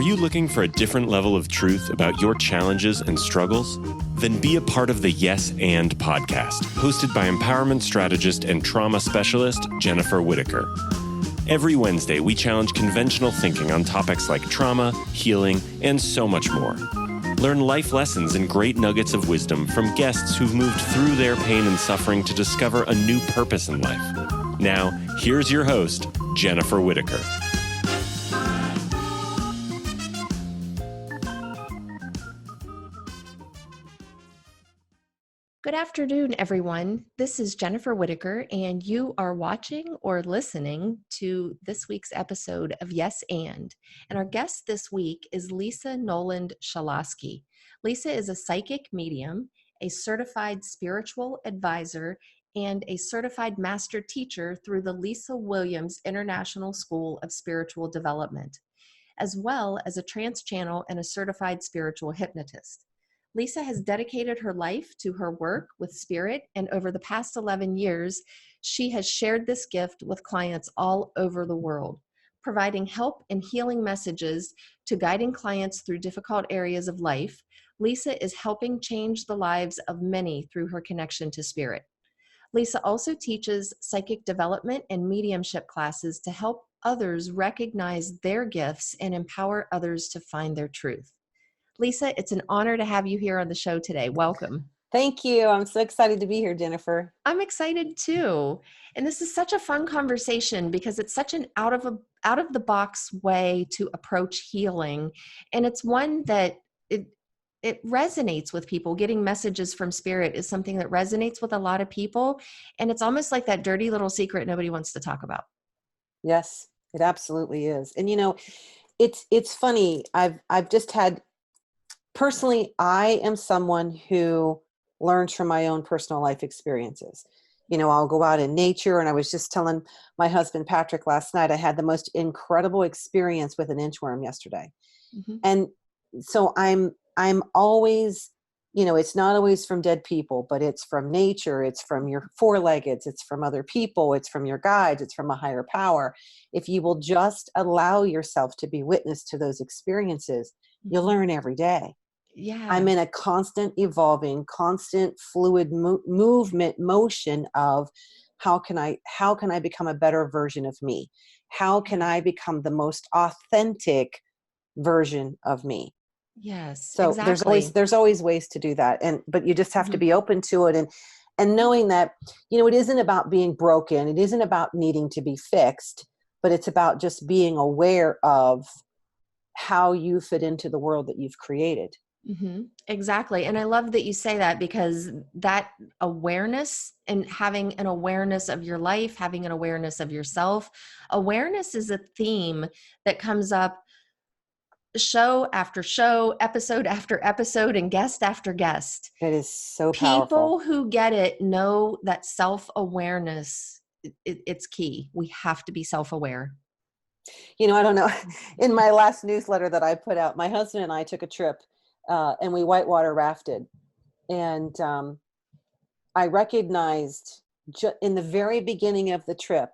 you looking for a different level of truth about your challenges and struggles? Then be a part of the Yes and podcast, hosted by empowerment strategist and trauma specialist Jennifer Whitaker. Every Wednesday, we challenge conventional thinking on topics like trauma, healing, and so much more. Learn life lessons and great nuggets of wisdom from guests who've moved through their pain and suffering to discover a new purpose in life. Now, here's your host, Jennifer Whitaker. Good afternoon, everyone. This is Jennifer Whitaker, and you are watching or listening to this week's episode of Yes And. And our guest this week is Lisa Nolan-Shalosky. Lisa is a psychic medium, a certified spiritual advisor, and a certified master teacher through the Lisa Williams International School of Spiritual Development, as well as a trance channel and a certified spiritual hypnotist. Lisa has dedicated her life to her work with spirit, and over the past 11 years, she has shared this gift with clients all over the world, providing help and healing messages to guiding clients through difficult areas of life. Lisa is helping change the lives of many through her connection to spirit. Lisa also teaches psychic development and mediumship classes to help others recognize their gifts and empower others to find their truth. Lisa, it's an honor to have you here on the show today. Welcome. Thank you. I'm so excited to be here, Jennifer. I'm excited too. And this is such a fun conversation because it's such an out of the box way to approach healing. And it's one that it resonates with people. Getting messages from spirit is something that resonates with a lot of people. And it's almost like that dirty little secret nobody wants to talk about. Yes, it absolutely is. And you know, it's funny. I've just had personally, I am someone who learns from my own personal life experiences. You know, I'll go out in nature, and I was just telling my husband, Patrick, last night, I had the most incredible experience with an inchworm yesterday. Mm-hmm. And so I'm always, you know, it's not always from dead people, but it's from nature. It's from your four-leggeds. It's from other people. It's from your guides. It's from a higher power. If you will just allow yourself to be witness to those experiences, you'll learn every day. Yeah. I'm in a constant evolving, constant fluid motion of how can I become a better version of me? How can I become the most authentic version of me? Yes. So exactly. there's always ways to do that. But you just have to be open to it and knowing that, you know, it isn't about being broken. It isn't about needing to be fixed, but it's about just being aware of how you fit into the world that you've created. Mm-hmm. Exactly. And I love that you say that, because that awareness and having an awareness of your life, having an awareness of yourself, awareness is a theme that comes up show after show, episode after episode, and guest after guest. It is so powerful. People who get it know that self-awareness, it's key. We have to be self-aware. You know, I don't know. In my last newsletter that I put out, my husband and I took a trip and we whitewater rafted. And I recognized in the very beginning of the trip,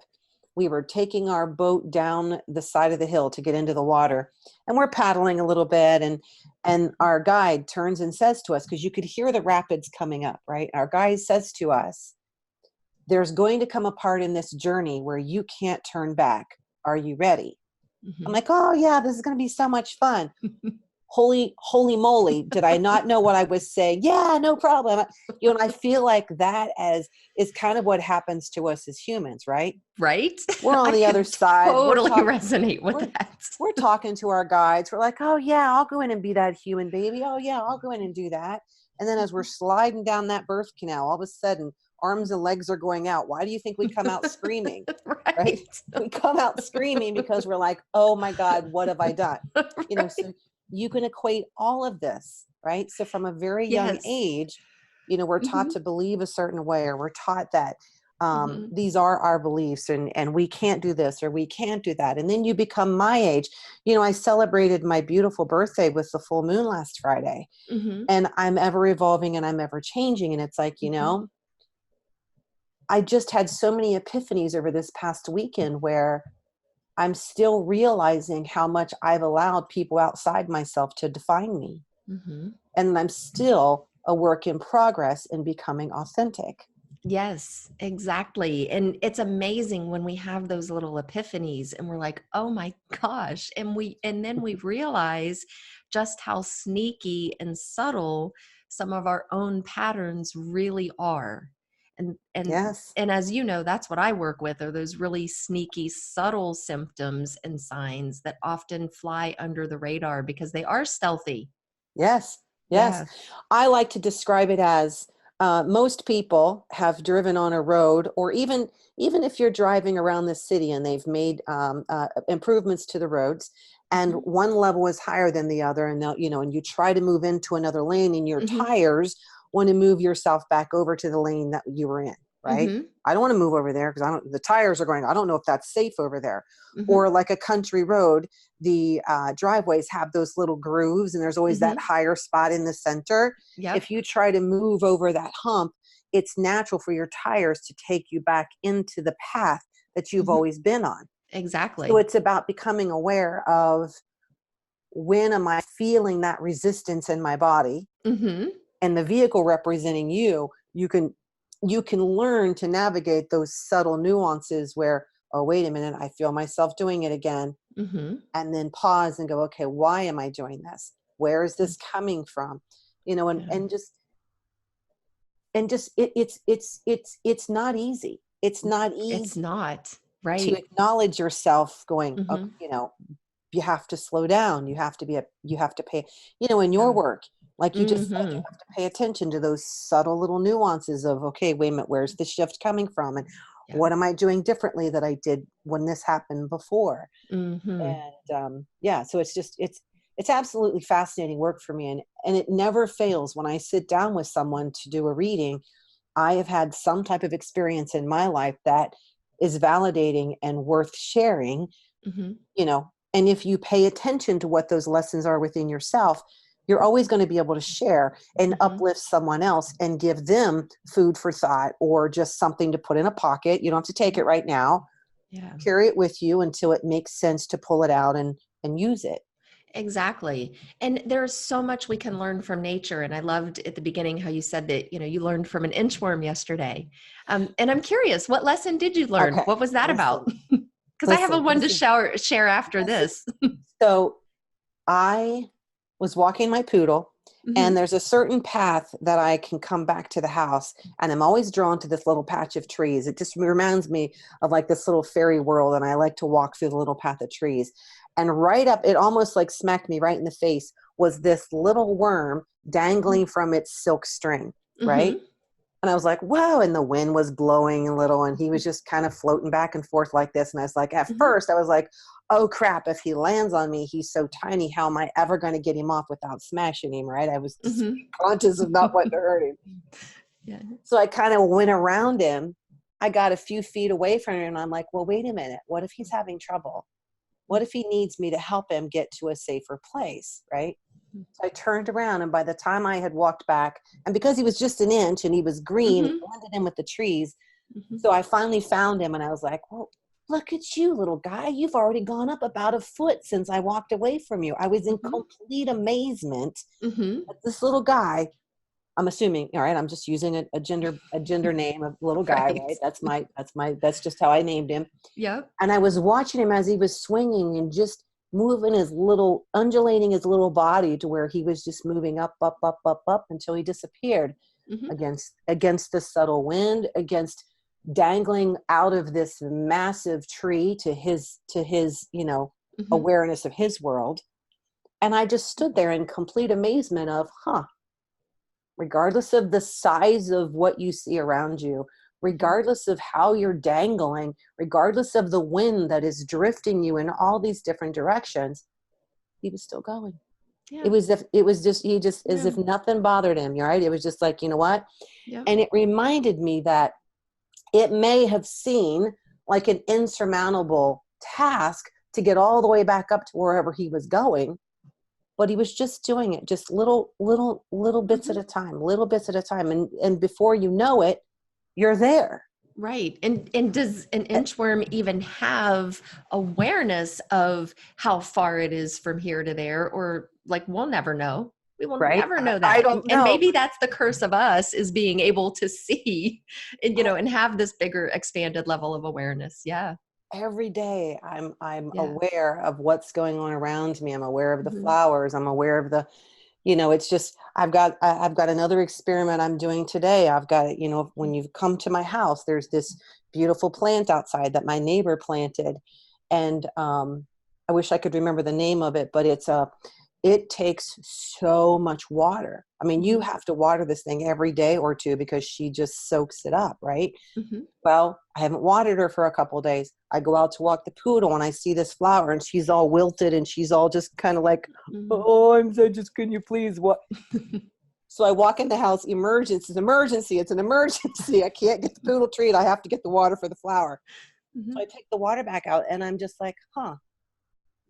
we were taking our boat down the side of the hill to get into the water. And we're paddling a little bit. And our guide turns and says to us, because you could hear the rapids coming up, right? Our guide says to us, there's going to come a part in this journey where you can't turn back. Are you ready? Mm-hmm. I'm like, oh yeah, this is going to be so much fun. Holy moly. Did I not know what I was saying? Yeah, no problem. You know, and I feel like that is kind of what happens to us as humans, right? Right. We're on the other side. Totally resonate with that. We're talking to our guides. We're like, oh yeah, I'll go in and be that human baby. Oh yeah, I'll go in and do that. And then as we're sliding down that birth canal, all of a sudden, arms and legs are going out. Why do you think we come out screaming? right? We come out screaming because we're like, oh my God, what have I done? Right. You know, so you can equate all of this, right? So from a very young age, you know, we're taught to believe a certain way, or we're taught that these are our beliefs and we can't do this or we can't do that. And then you become my age. You know, I celebrated my beautiful birthday with the full moon last Friday, and I'm ever evolving and I'm ever changing. And it's like, you know, I just had so many epiphanies over this past weekend where I'm still realizing how much I've allowed people outside myself to define me. Mm-hmm. And I'm still a work in progress in becoming authentic. Yes, exactly. And it's amazing when we have those little epiphanies and we're like, "Oh my gosh." And then we realize just how sneaky and subtle some of our own patterns really are. And and Yes. and as you know, that's what I work with, are those really sneaky, subtle symptoms and signs that often fly under the radar because they are stealthy. Yes. Yes. Yeah. I like to describe it as most people have driven on a road, or even if you're driving around the city and they've made improvements to the roads, and Mm-hmm. one level is higher than the other, and and you try to move into another lane, and your Mm-hmm. tires want to move yourself back over to the lane that you were in, right? Mm-hmm. I don't want to move over there because I don't. The tires are going. I don't know if that's safe over there. Mm-hmm. Or like a country road, the driveways have those little grooves, and there's always that Mm-hmm. higher spot in the center. Yep. If you try to move over that hump, it's natural for your tires to take you back into the path that you've Mm-hmm. always been on. So Exactly. it's about becoming aware of, when am I feeling that resistance in my body, Mm-hmm. and the vehicle representing you. You can learn to navigate those subtle nuances where, oh, wait a minute, I feel myself doing it again. Mm-hmm. And then pause and go, okay, why am I doing this? Where is this coming from? And Yeah. it's not easy. It's not It's easy not. to Right. acknowledge yourself going, Mm-hmm. you have to slow down. You have to pay, in your Yeah. work, like you just said, you Mm-hmm. have to pay attention to those subtle little nuances of, okay, wait a minute, where's the shift coming from? And Yeah. what am I doing differently that I did when this happened before? Mm-hmm. And so it's absolutely fascinating work for me. And it never fails. When I sit down with someone to do a reading, I have had some type of experience in my life that is validating and worth sharing, Mm-hmm. and if you pay attention to what those lessons are within yourself, you're always going to be able to share and Mm-hmm. uplift someone else and give them food for thought, or just something to put in a pocket. You don't have to take it right now. Yeah. Carry it with you until it makes sense to pull it out and use it. Exactly. And there's so much we can learn from nature. And I loved at the beginning how you said that, you learned from an inchworm yesterday. And I'm curious, what lesson did you learn? Okay. What was that about? Listen, Because I have a one to listen. share after Listen. this. So I was walking my poodle, Mm-hmm. and there's a certain path that I can come back to the house, and I'm always drawn to this little patch of trees. It just reminds me of like this little fairy world, and I like to walk through the little path of trees. And right up, it almost like smacked me right in the face, was this little worm dangling from its silk string, right? Mm-hmm. And I was like, whoa. And the wind was blowing a little, and he was just kind of floating back and forth like this. And I was like, at Mm-hmm. first I was like, oh crap, if he lands on me, he's so tiny. How am I ever going to get him off without smashing him? Right. I was just Mm-hmm. conscious of not wanting to hurt him. Yeah. So I kind of went around him. I got a few feet away from him, and I'm like, well, wait a minute. What if he's having trouble? What if he needs me to help him get to a safer place? Right. So I turned around, and by the time I had walked back, and because he was just an inch and he was green, he Mm-hmm. blended in with the trees. Mm-hmm. So I finally found him, and I was like, well, look at you, little guy. You've already gone up about a foot since I walked away from you. I was in complete amazement Mm-hmm. at this little guy. I'm assuming, all right, I'm just using a gender name of little guy, Right. right? That's just how I named him. Yep. And I was watching him as he was swinging and just undulating his little body to where he was just moving up, up, up, up, up until he disappeared Mm-hmm. against the subtle wind, against dangling out of this massive tree to his Mm-hmm. awareness of his world. And I just stood there in complete amazement of, regardless of the size of what you see around you, regardless of how you're dangling, regardless of the wind that is drifting you in all these different directions, he was still going. Yeah. It was as if nothing bothered him, right? It was just like, you know what? Yep. And it reminded me that it may have seemed like an insurmountable task to get all the way back up to wherever he was going, but he was just doing it, just little bits at a time, little bits at a time. And before you know it, you're there. Right. And does an inchworm even have awareness of how far it is from here to there? Or like, we'll never know. We will Right? never know I that. don't And know. maybe that's the curse of us, is being able to see and, and have this bigger expanded level of awareness. Yeah. Every day I'm Yeah. aware of what's going on around me. I'm aware of the Hmm. flowers. I'm aware of the, it's just, I've got another experiment I'm doing today. I've got, when you come to my house, there's this beautiful plant outside that my neighbor planted. And I wish I could remember the name of it, but it takes so much water. I mean, you Hmm. have to water this thing every day or two because she just soaks it up, right? Hmm. Well, I haven't watered her for a couple of days. I go out to walk the poodle and I see this flower and she's all wilted and she's all just kind of like, Hmm. oh, I'm so just, can you please what? So I walk in the house, emergency, it's an emergency. I can't get the poodle treat. I have to get the water for the flower. Hmm. So I take the water back out and I'm just like,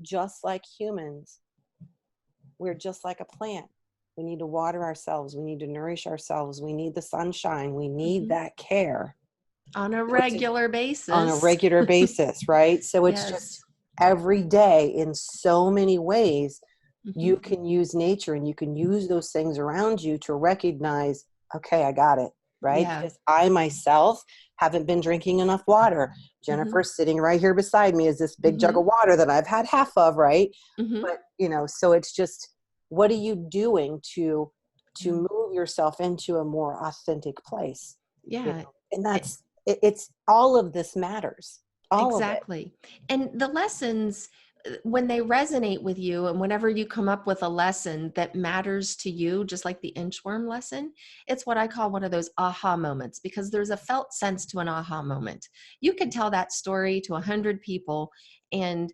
just like humans, we're just like a plant. We need to water ourselves. We need to nourish ourselves. We need the sunshine. We need Hmm. that care. On a So it's regular on a basis. regular basis, right? So it's Yes. just every day in so many ways Hmm. you can use nature and you can use those things around you to recognize, okay, I got it, right? Yeah. Because I myself haven't been drinking enough water. Hmm. Jennifer sitting right here beside me is this big jug Hmm. of water that I've had half of, right? Hmm. But, so it's just, what are you doing to move yourself into a more authentic place? Yeah. And that's it's all of this matters, all of it. Exactly. And the lessons, when they resonate with you, and whenever you come up with a lesson that matters to you, just like the inchworm lesson, it's what I call one of those aha moments, because there's a felt sense to an aha moment. You could tell that story to 100 people, and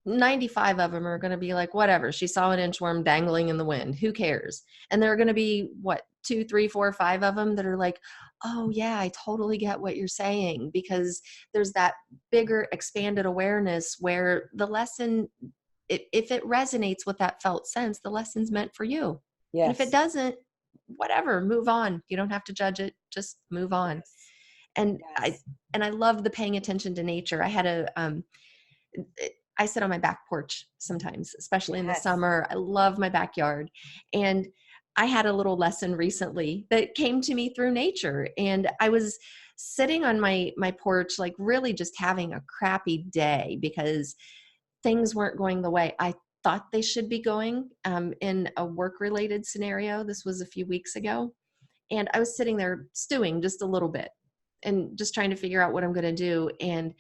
95 of them are going to be like, whatever, she saw an inchworm dangling in the wind, who cares? And there are going to be, what, 2, 3, 4, 5 of them that are like, oh yeah, I totally get what you're saying, because there's that bigger expanded awareness where the lesson, if it resonates with that felt sense, the lesson's meant for you. And if it Yes. doesn't, whatever, move on. You don't have to judge it, just move on. Yes. and i Yes. and I love the paying attention to nature. I had I sit on my back porch sometimes, especially in the Yes. summer. I love my backyard. And I had a little lesson recently that came to me through nature. And I was sitting on my porch, like really just having a crappy day because things weren't going the way I thought they should be going, in a work related scenario. This was a few weeks ago. And I was sitting there stewing just a little bit and just trying to figure out what I'm going to do. And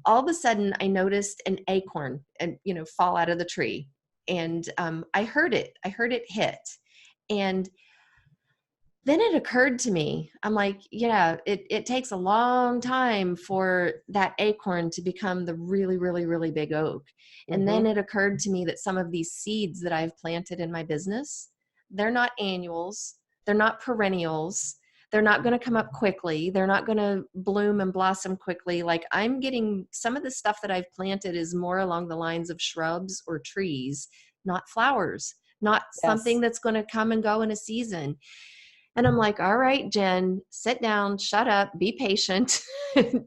all of a sudden I noticed an acorn and, fall out of the tree. And I heard it hit. And then it occurred to me, I'm like, yeah, it takes a long time for that acorn to become the really, really, really big oak. And Mm-hmm. then it occurred to me that some of these seeds that I've planted in my business, they're not annuals, they're not perennials, they're not going to come up quickly, they're not going to bloom and blossom quickly. Like, I'm getting some of the stuff that I've planted is more along the lines of shrubs or trees, not flowers, not something Yes. that's going to come and go in a season. And I'm like, all right, Jen, sit down, shut up, be patient,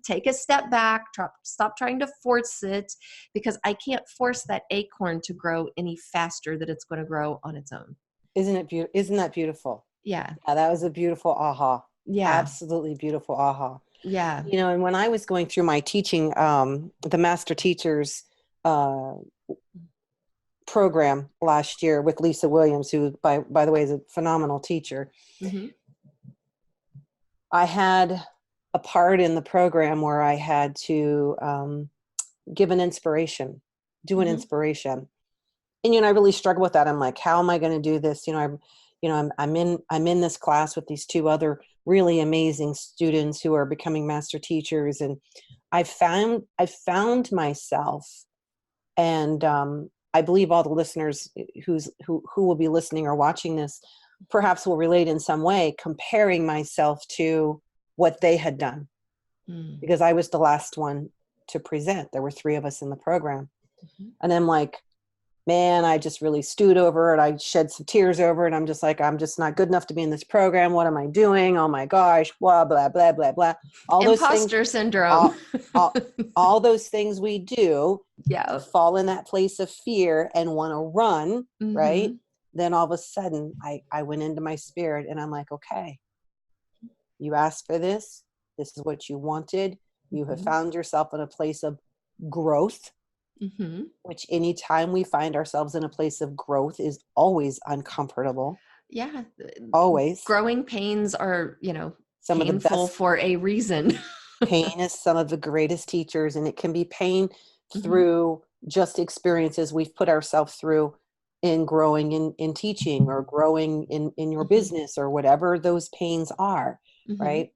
take a step back, stop trying to force it, because I can't force that acorn to grow any faster than it's going to grow on its own. Isn't it beautiful? Isn't that beautiful? Yeah. Yeah, that was a beautiful aha. Yeah. Absolutely beautiful aha. Yeah. And when I was going through my teaching, the master teachers uh, program last year with Lisa Williams, who by the way is a phenomenal teacher, Mm-hmm. I had a part in the program where I had to give an inspiration, do an Mm-hmm. inspiration. And I really struggle with that. I'm like, how am I going to do this? I'm in this class with these two other really amazing students who are becoming master teachers, and I found myself, and I believe all the listeners who will be listening or watching this perhaps will relate in some way, comparing myself to what they had done, Mm-hmm. because I was the last one to present. There were 3 of us in the program. Mm-hmm. And I'm like, man, I just really stewed over it. I shed some tears over it. I'm just like, I'm just not good enough to be in this program. What am I doing? Oh my gosh, blah, blah, blah, blah, blah. All those things, Imposter syndrome. all those things we do Yeah. to fall in that place of fear and want to run, right? Then all of a sudden I went into my spirit and I'm like, okay, you asked for this. This is what you wanted. You have found yourself in a place of growth, which anytime we find ourselves in a place of growth is always uncomfortable. Yeah. Always. Growing pains are, Some of the painful best for a reason. pain is some of the greatest teachers, and it can be pain through just experiences we've put ourselves through in growing in teaching or growing in your business or whatever those pains are, right?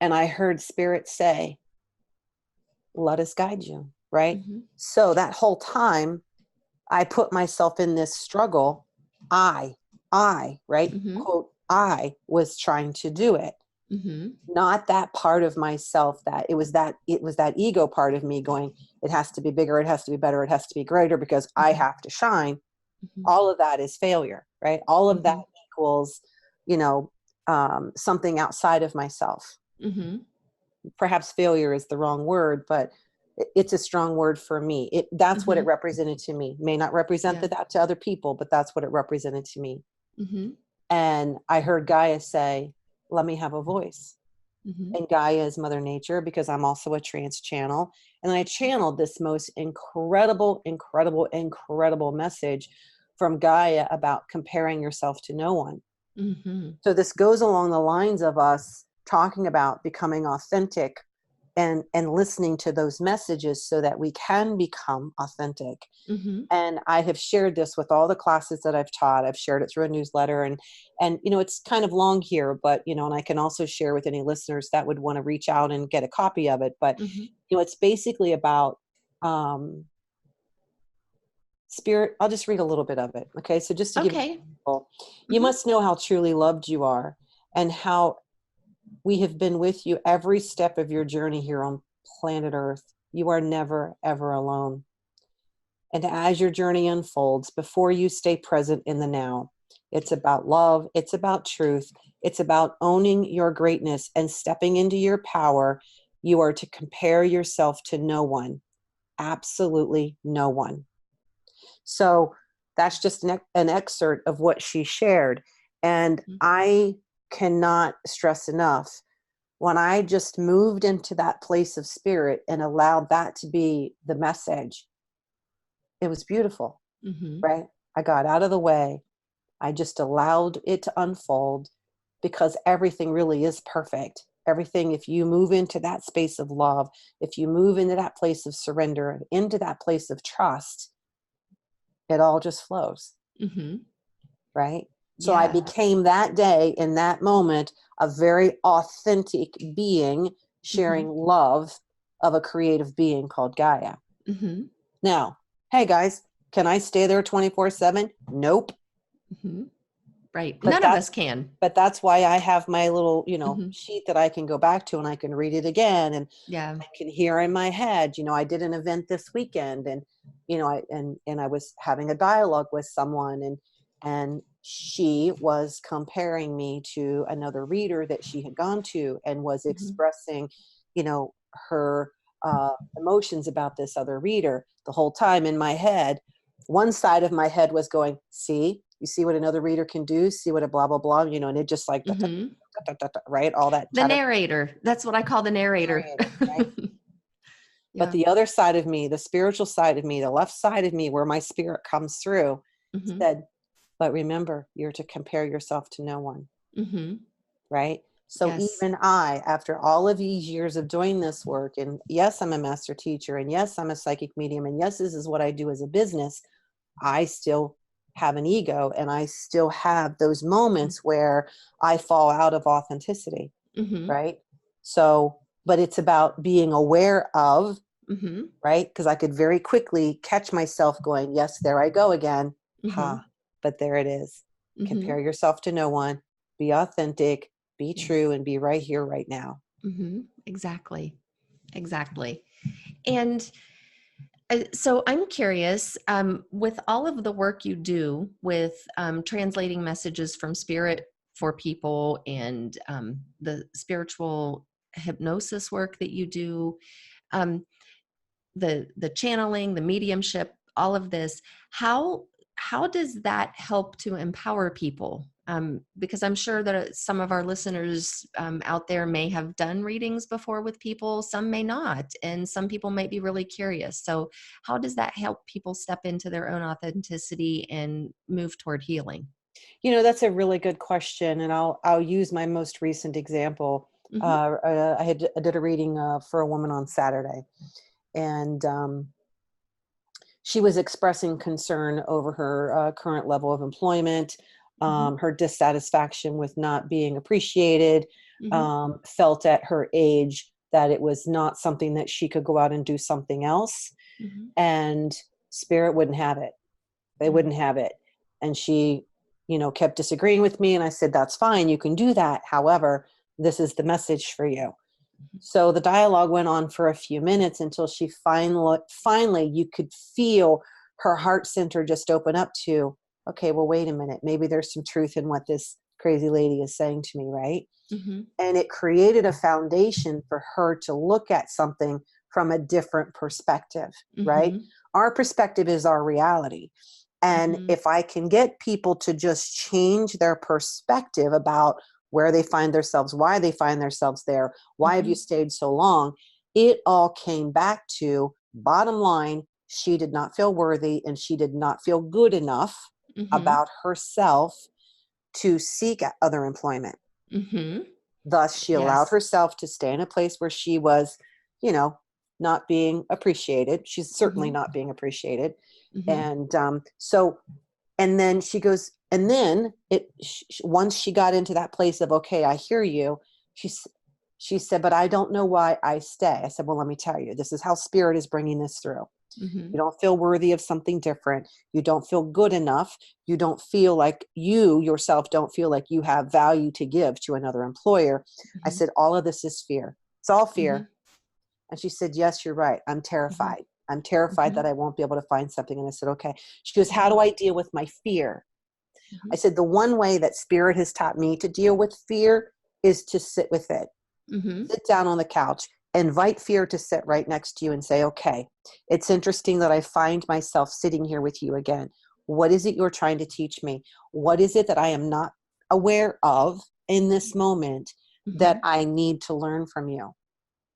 And I heard Spirit say, let us guide you, right? So that whole time I put myself in this struggle. I, right? Quote, I was trying to do it. Not that part of myself that it was that ego part of me going, it has to be bigger, it has to be better, it has to be greater because I have to shine. All of that is failure, right? All of that equals, something outside of myself. Perhaps failure is the wrong word, but it's a strong word for me. That's what it represented to me. May not represent that to other people, but that's what it represented to me. And I heard Gaia say, let me have a voice. And Gaia is Mother Nature because I'm also a trance channel. And I channeled this most incredible message from Gaia about comparing yourself to no one. So this goes along the lines of us talking about becoming authentic and listening to those messages so that we can become authentic. And I have shared this with all the classes that I've taught. I've shared it through a newsletter and it's kind of long here, but and I can also share with any listeners that would want to reach out and get a copy of it. But it's basically about Spirit. I'll just read a little bit of it. Okay. So just to give you an example, you must know how truly loved you are and how we have been with you every step of your journey here on planet Earth. You are never, ever alone. And as your journey unfolds, before you stay present in the now, it's about love. It's about truth. It's about owning your greatness and stepping into your power. You are to compare yourself to no one, absolutely no one. So that's just an excerpt of what she shared. And I cannot stress enough, when I just moved into that place of spirit and allowed that to be the message, it was beautiful, right? I got out of the way. I just allowed it to unfold because everything really is perfect. Everything, if you move into that space of love, if you move into that place of surrender, into that place of trust, it all just flows, right? So I became that day in that moment a very authentic being sharing love of a creative being called Gaia. Now, hey guys, can I stay there 24/7? Nope. Right. But None of us can. But that's why I have my little, sheet that I can go back to and I can read it again. And I can hear in my head, I did an event this weekend and, I was having a dialogue with someone and she was comparing me to another reader that she had gone to and was expressing, her emotions about this other reader. The whole time in my head, one side of my head was going, see, you see what another reader can do, see what a blah, blah, blah, and it just like, right? All that. The narrator. That's what I call the narrator. Right? But the other side of me, the spiritual side of me, the left side of me where my spirit comes through said, but remember, you're to compare yourself to no one. Right? So even I, after all of these years of doing this work, and yes, I'm a master teacher, and yes, I'm a psychic medium, and yes, this is what I do as a business, I still have an ego and I still have those moments where I fall out of authenticity. Right? So, but it's about being aware of, right? Because I could very quickly catch myself going, yes, there I go again. But there it is. Compare yourself to no one, be authentic, be true, and be right here, right now. Exactly. And So I'm curious, with all of the work you do with translating messages from spirit for people and the spiritual hypnosis work that you do, um, the channeling, the mediumship, all of this, how does that help to empower people? Because I'm sure that some of our listeners out there may have done readings before with people, some may not, and some people might be really curious. So how does that help people step into their own authenticity and move toward healing? That's a really good question, and I'll use my most recent example. Mm-hmm. I did a reading for a woman on Saturday, and she was expressing concern over her current level of employment, Mm-hmm. her dissatisfaction with not being appreciated, Mm-hmm. felt at her age that it was not something that she could go out and do something else, Mm-hmm. and spirit wouldn't have it. They wouldn't have it. And she, kept disagreeing with me. And I said, that's fine. You can do that. However, this is the message for you. So the dialogue went on for a few minutes until she finally, you could feel her heart center just open up to, okay, well, wait a minute. Maybe there's some truth in what this crazy lady is saying to me, right? Mm-hmm. And it created a foundation for her to look at something from a different perspective, right? Mm-hmm. Our perspective is our reality. And Mm-hmm. if I can get people to just change their perspective about where they find themselves, why they find themselves there, why have Mm-hmm. you stayed so long? It all came back to bottom line, she did not feel worthy and she did not feel good enough Mm-hmm. about herself to seek other employment. Mm-hmm. Thus, she allowed Yes. herself to stay in a place where she was, you know, not being appreciated. She's certainly Mm-hmm. not being appreciated. Mm-hmm. And and then she goes, and then once she got into that place of, okay, I hear you, she said, but I don't know why I stay. I said, well, let me tell you, this is how spirit is bringing this through. Mm-hmm. You don't feel worthy of something different. You don't feel good enough. You don't feel like you yourself don't feel like you have value to give to another employer. I Mm-hmm. said, all of this is fear. It's all Mm-hmm. fear. And she said, yes, you're right. I'm Mm-hmm. terrified. I'm terrified Mm-hmm. that I won't be able to find something. And I said, okay. She goes, how Mm-hmm. do I deal with my fear? Mm-hmm. I said, the one way that spirit has taught me to deal with fear is to sit with it. Mm-hmm. Sit down on the couch, invite fear to sit right next to you and say, okay, it's interesting that I find myself sitting here with you again. What is it you're trying to teach me? What is it that I am not aware of in this moment that Mm-hmm. I need to learn from you?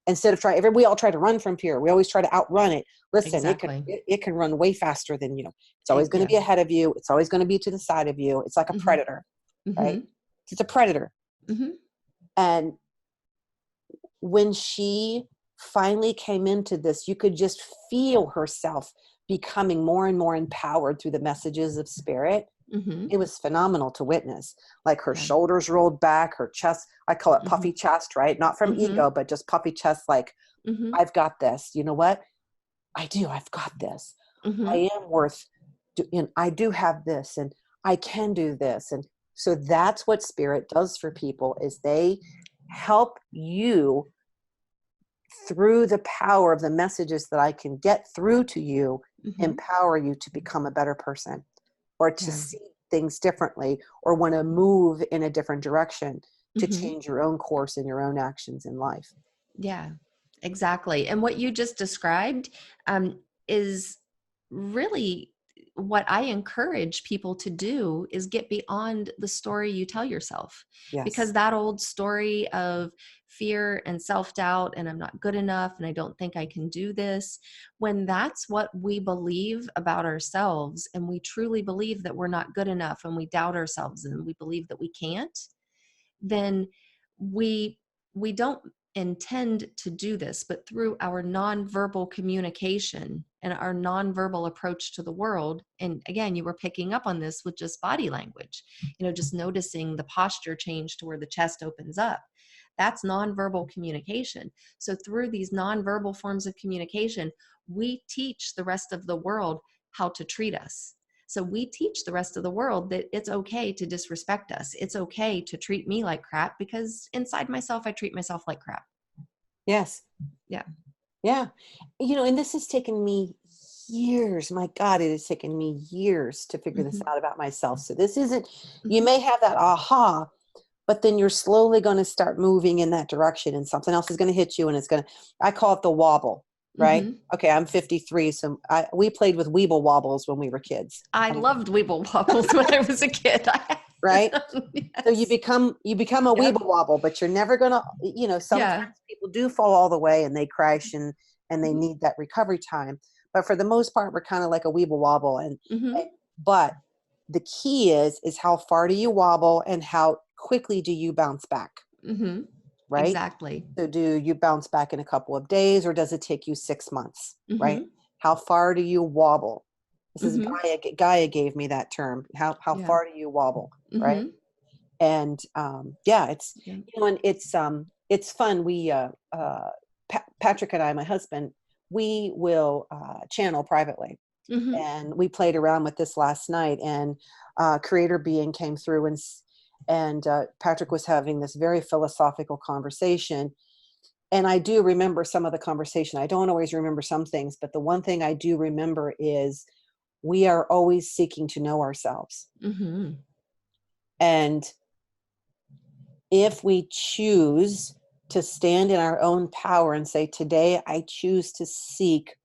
Instead of we all try to run from fear. We always try to outrun it. Listen, Exactly. it can run way faster than you. It's always going to Yeah. be ahead of you. It's always going to be to the side of you. It's like a Mm-hmm. predator, right? Mm-hmm. It's a predator. Mm-hmm. And when she finally came into this, you could just feel herself becoming more and more empowered through the messages of spirit. Mm-hmm. It was phenomenal to witness. Like her Yeah. shoulders rolled back, her chest, I call it Mm-hmm. puffy chest, right? Not from Mm-hmm. ego, but just puffy chest, like, Mm-hmm. I've got this. You know what? I do. I've got this. Mm-hmm. I am worth, and I do have this, and I can do this. And so that's what spirit does for people is they help you through the power of the messages that I can get through to you, Mm-hmm. empower you to become a better person or to Yeah. see things differently or want to move in a different direction to Mm-hmm. change your own course and your own actions in life. Yeah, exactly. And what you just described is really what I encourage people to do is get beyond the story you tell yourself. Because Yes. that old story of fear and self-doubt and I'm not good enough and I don't think I can do this, when that's what we believe about ourselves and we truly believe that we're not good enough and we doubt ourselves and we believe that we can't, then we don't intend to do this, but through our nonverbal communication and our nonverbal approach to the world, and again, you were picking up on this with just body language, just noticing the posture change to where the chest opens up. That's nonverbal communication. So through these nonverbal forms of communication, we teach the rest of the world how to treat us. So we teach the rest of the world that it's okay to disrespect us. It's okay to treat me like crap because inside myself, I treat myself like crap. Yes. Yeah. Yeah. And this has taken me years. My God, it has taken me years to figure this Mhm. out about myself. So this isn't, you Mhm. may have that aha, but then you're slowly going to start moving in that direction and something else is going to hit you and it's going to, I call it the wobble, right? Mhm. Okay, I'm 53, so we played with Weeble Wobbles when we were kids. I loved Weeble Wobbles when I was a kid. Right? So you Yes. become a Yep. Weeble Wobble, but you're never going to, sometimes Yeah. people do fall all the way and they crash and they Mhm. need that recovery time. But for the most part, we're kind of like a Weeble Wobble. Mhm. But the key is how far do you wobble and how quickly do you bounce back, Mhm. right? Exactly. So do you bounce back in a couple of days or does it take you 6 months, right? Mhm. How far do you wobble? This is Mhm. Gaia gave me that term. How Yeah. far do you wobble, right? Mhm. And yeah, Yeah. and it's fun. We Patrick and I, my husband, we will channel privately, Mhm. and we played around with this last night, and creator being came through and Patrick was having this very philosophical conversation. And I do remember some of the conversation. I don't always remember some things, but the one thing I do remember is we are always seeking to know ourselves. Mhm. And if we choose to stand in our own power and say, today I choose to seek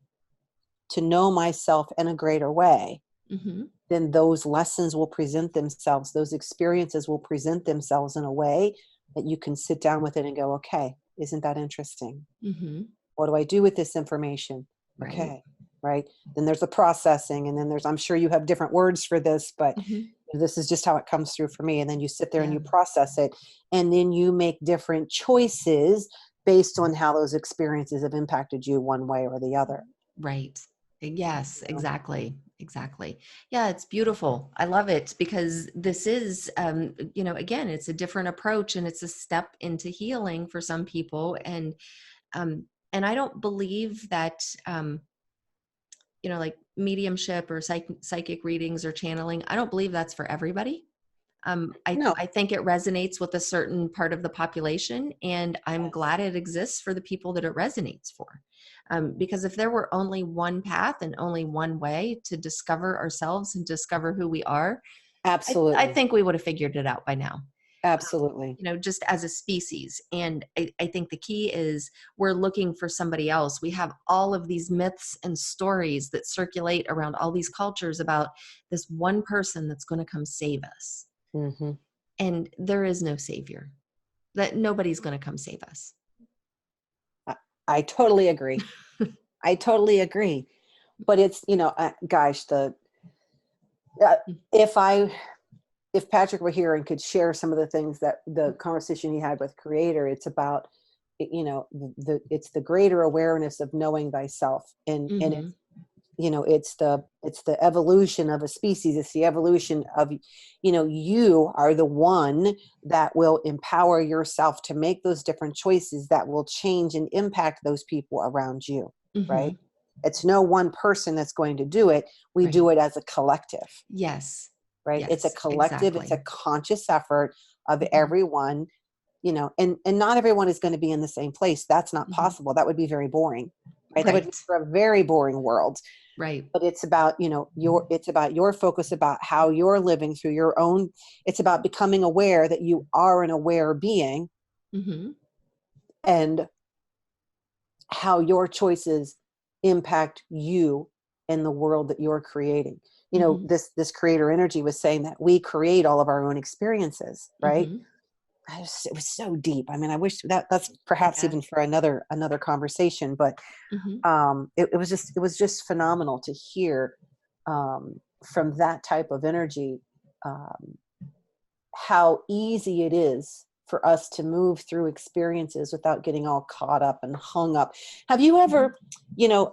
to know myself in a greater way, Mhm. then those lessons will present themselves. Those experiences will present themselves in a way that you can sit down with it and go, okay, isn't that interesting? Mhm. What do I do with this information? Right. Okay, right. Then there's the processing, and then I'm sure you have different words for this, but Mhm. this is just how it comes through for me. And then you sit there and Yeah. you process it, and then you make different choices based on how those experiences have impacted you one way or the other. Right. Yes, You know? exactly. Exactly. Yeah, it's beautiful. I love it because this is, again, it's a different approach and it's a step into healing for some people. And I don't believe that, like mediumship or psychic readings or channeling, I don't believe that's for everybody. No, I think it resonates with a certain part of the population, and I'm yes, glad it exists for the people that it resonates for. Because if there were only one path and only one way to discover ourselves and discover who we are, I absolutely, think we would have figured it out by now. absolutely. Just as a species. And I think the key is we're looking for somebody else. We have all of these myths and stories that circulate around all these cultures about this one person that's going to come save us. Hmm. And there is no savior. That nobody's going to come save us. I, I totally agree. I totally agree. But it's, gosh, uh, if if Patrick were here and could share some of the things that the conversation he had with creator, it's about, it's the greater awareness of knowing thyself. And Mm-hmm. it's the evolution of a species. It's the evolution of, you are the one that will empower yourself to make those different choices that will change and impact those people around you. Mm-hmm. Right. It's no one person that's going to do it. We Right. do it as a collective. Yes. Right. It's a Yes. collective, it's Exactly. a conscious effort of Mm-hmm. everyone, and not everyone is going to be in the same place. That's not Mm-hmm. possible. That would be very boring. Right. That would be Right. a very boring world. Right. But it's about, it's about your focus, about how you're living through your own. It's about becoming aware that you are an aware being, Mm-hmm. and how your choices impact you and the world that you're creating. Mm-hmm. This creator energy was saying that we create all of our own experiences, right? Mm-hmm. It was so deep. I mean, I wish that's perhaps Yeah. even for another conversation, but Mm-hmm. it was just phenomenal to hear from that type of energy, um, how easy it is for us to move through experiences without getting all caught up and hung up. Have you Mm-hmm. ever, you know,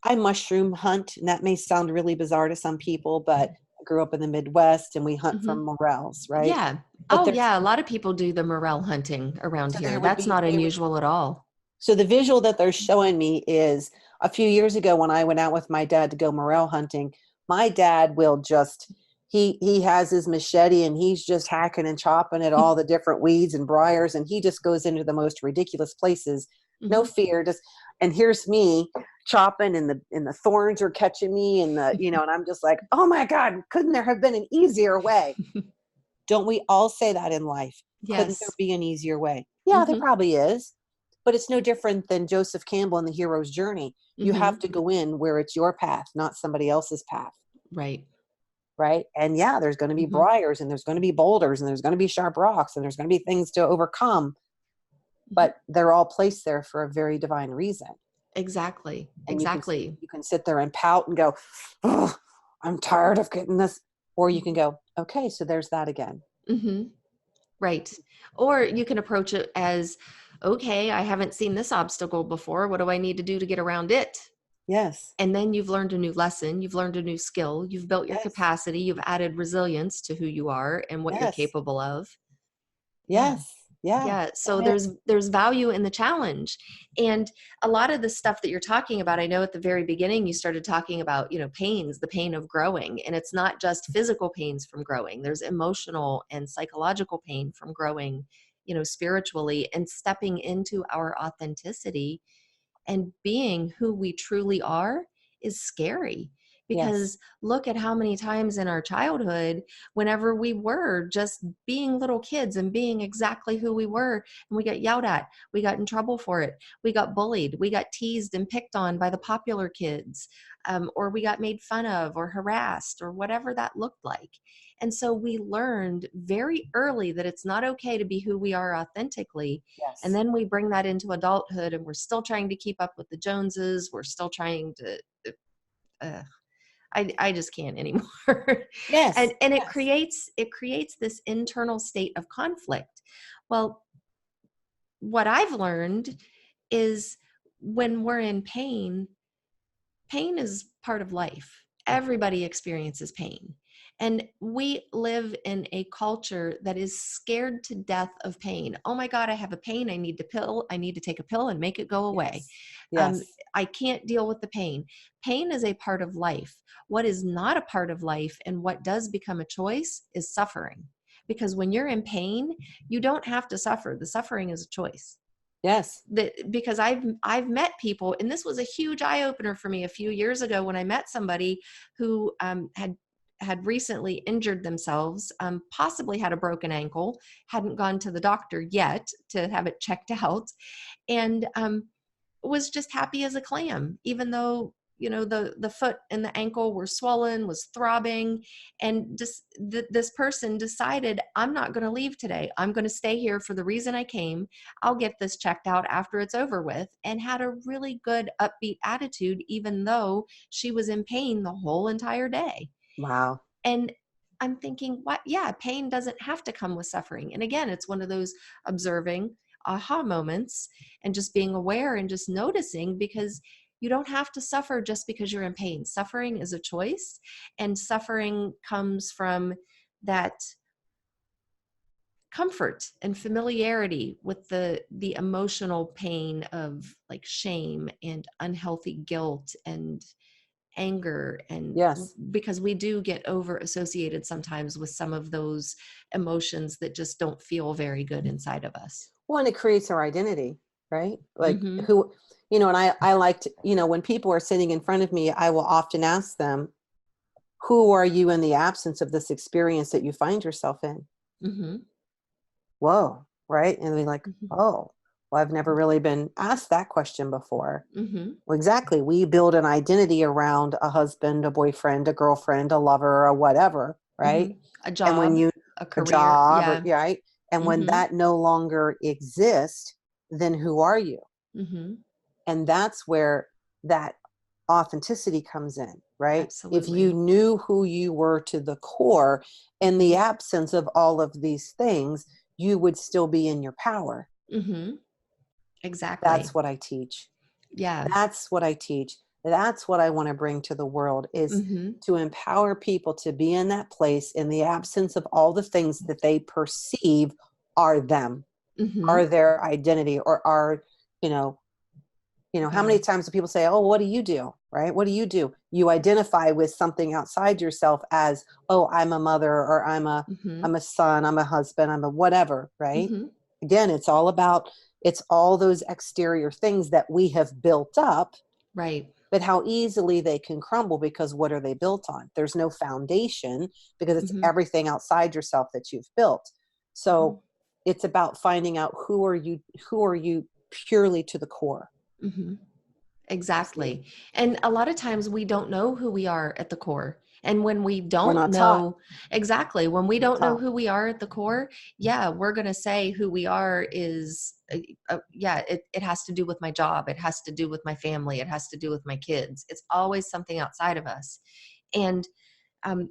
I mushroom hunt, and that may sound really bizarre to some people, but I grew up in the Midwest and we hunt Mm-hmm. for morels, right? Yeah. But Oh, yeah. A lot of people do the morel hunting around so here. there would That's be not unusual at all. so the visual that they're showing me is a few years ago when I went out with my dad to go morel hunting. My dad will just he has his machete and he's just hacking and chopping at all the different weeds and briars, and he just goes into the most ridiculous places no fear, just, and here's me chopping and the thorns are catching me and and I'm just like, oh my God, couldn't there have been an easier way? Don't we all say that in life? Couldn't there Yes. be an easier way? Yeah, there probably is. But it's no different than Joseph Campbell in The Hero's Journey. You have to go in where it's your path, not somebody else's path. Right. Right. And yeah, there's going to be briars and there's going to be boulders and there's going to be sharp rocks and there's going to be things to overcome. But they're all placed there for a very divine reason. Exactly. And Exactly. you can sit there and pout and go, oh, I'm tired of getting this. Or you can go, okay, so there's that again. Right. Or you can approach it as, okay, I haven't seen this obstacle before. What do I need to do to get around it? Yes. And then you've learned a new lesson. You've learned a new skill. You've built your capacity. You've added resilience to who you are and what you're capable of. Yes. Yeah. Yeah. So there's value in the challenge. And a lot of the stuff that you're talking about, I know at the very beginning, you started talking about, pains, the pain of growing. And it's not just physical pains from growing. There's emotional and psychological pain from growing, spiritually, and stepping into our authenticity and being who we truly are is scary. Because look at how many times in our childhood, whenever we were just being little kids and being exactly who we were, and we got yelled at, we got in trouble for it, we got bullied, we got teased and picked on by the popular kids, or we got made fun of or harassed or whatever that looked like. And so we learned very early that it's not okay to be who we are authentically. And then we bring that into adulthood and we're still trying to keep up with the Joneses. We're still trying to, I just can't anymore. Yes. And it creates this internal state of conflict. Well, what I've learned is when we're in pain is part of life. Everybody experiences pain. And we live in a culture that is scared to death of pain. Oh my God, I have a pain. I need to take a pill and make it go away. Yes. I can't deal with the pain. Pain is a part of life. What is not a part of life and what does become a choice is suffering. Because when you're in pain, you don't have to suffer. The suffering is a choice. Yes. Because I've met people, and this was a huge eye opener for me a few years ago when I met somebody who had recently injured themselves, possibly had a broken ankle, hadn't gone to the doctor yet to have it checked out, and was just happy as a clam, even though the foot and the ankle were swollen, was throbbing, and just this person decided, I'm not going to leave today. I'm going to stay here for the reason I came. I'll get this checked out after it's over with, and had a really good upbeat attitude, even though she was in pain the whole entire day. Wow. And I'm thinking, what? Yeah, pain doesn't have to come with suffering. And again, it's one of those observing aha moments and just being aware and just noticing, because you don't have to suffer just because you're in pain. Suffering is a choice, and suffering comes from that comfort and familiarity with the emotional pain of like shame and unhealthy guilt and anger, and because we do get over associated sometimes with some of those emotions that just don't feel very good inside of us. Well, and it creates our identity, right? Like who, and I like to, when people are sitting in front of me, I will often ask them, who are you in the absence of this experience that you find yourself in? Whoa. Right. And they're like, oh, well, I've never really been asked that question before. Well, exactly. We build an identity around a husband, a boyfriend, a girlfriend, a lover, a whatever, right? A job, and when a career. Or, right? And when that no longer exists, then who are you? And that's where that authenticity comes in, right? Absolutely. If you knew who you were to the core, in the absence of all of these things, you would still be in your power. Exactly. That's what I teach. Yeah. That's what I teach. That's what I want to bring to the world, is to empower people to be in that place in the absence of all the things that they perceive are them, are their identity, or are, how many times do people say, oh, what do you do? Right? What do you do? You identify with something outside yourself as, oh, I'm a mother, or I'm a son, I'm a husband, I'm a whatever, right? Again, it's all about It's all those exterior things that we have built up, Right. but how easily they can crumble, because what are they built on? There's no foundation, because it's Mm-hmm. everything outside yourself that you've built. So it's about finding out who are you purely to the core. Mm-hmm. Exactly. And a lot of times we don't know who we are at the core. And when we We're don't not taught. know, exactly, when we don't know Taught. who we are at the core, yeah, we're going to say who we are is, yeah, it has to do with my job. It has to do with my family. It has to do with my kids. It's always something outside of us. And, um,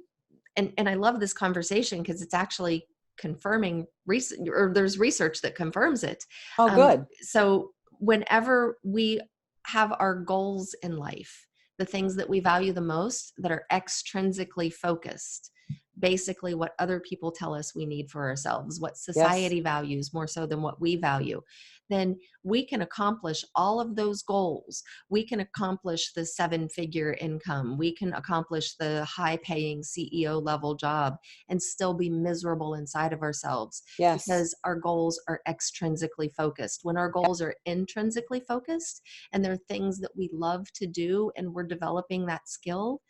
and I love this conversation because it's actually confirming recent, or there's research that confirms it. Oh, good. So whenever we have our goals in life, the things that we value the most that are extrinsically focused, basically what other people tell us we need for ourselves, what Yes. society values more so than what we value, then we can accomplish all of those goals. We can accomplish the 7-figure income. We can accomplish the high paying CEO level job and still be miserable inside of ourselves Yes. because our goals are extrinsically focused. When our goals are intrinsically focused and they're things that we love to do and we're developing that skill,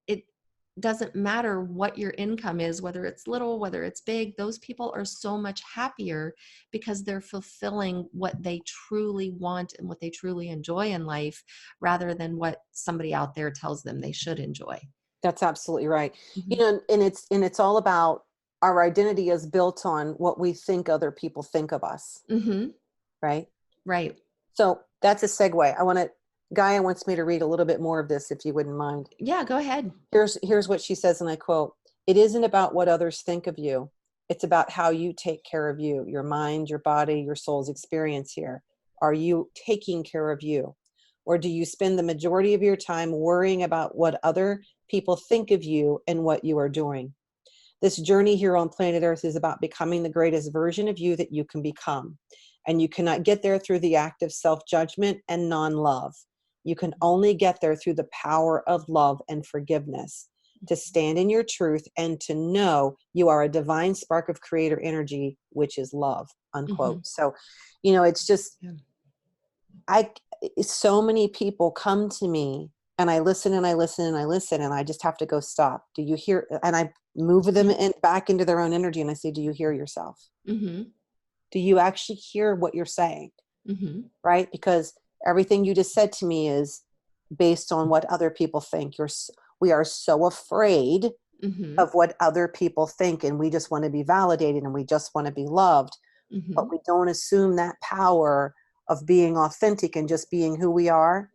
it doesn't matter what your income is, whether it's little, whether it's big, those people are so much happier because they're fulfilling what they truly want and what they truly enjoy in life rather than what somebody out there tells them they should enjoy. That's absolutely right. Mm-hmm. And it's all about, our identity is built on what we think other people think of us, Mm-hmm. right? Right. So that's a segue. Gaia wants me to read a little bit more of this, if you wouldn't mind. Yeah, go ahead. Here's what she says, and I quote: "It isn't about what others think of you. It's about how you take care of you, your mind, your body, your soul's experience here. Are you taking care of you? Or do you spend the majority of your time worrying about what other people think of you and what you are doing? This journey here on planet Earth is about becoming the greatest version of you that you can become. And you cannot get there through the act of self-judgment and non-love. You can only get there through the power of love and forgiveness, to stand in your truth and to know you are a divine spark of creator energy, which is love," unquote. Mm-hmm. So, it's just, Yeah. so many people come to me, and I listen and I listen and I listen, and I just have to go, stop. Do you hear? And I move them back into their own energy, and I say, do you hear yourself? Mm-hmm. Do you actually hear what you're saying? Mm-hmm. Right? Because everything you just said to me is based on what other people think. We are so afraid Mm-hmm. of what other people think, and we just want to be validated and we just want to be loved, Mm-hmm. but we don't assume that power of being authentic and just being who we are,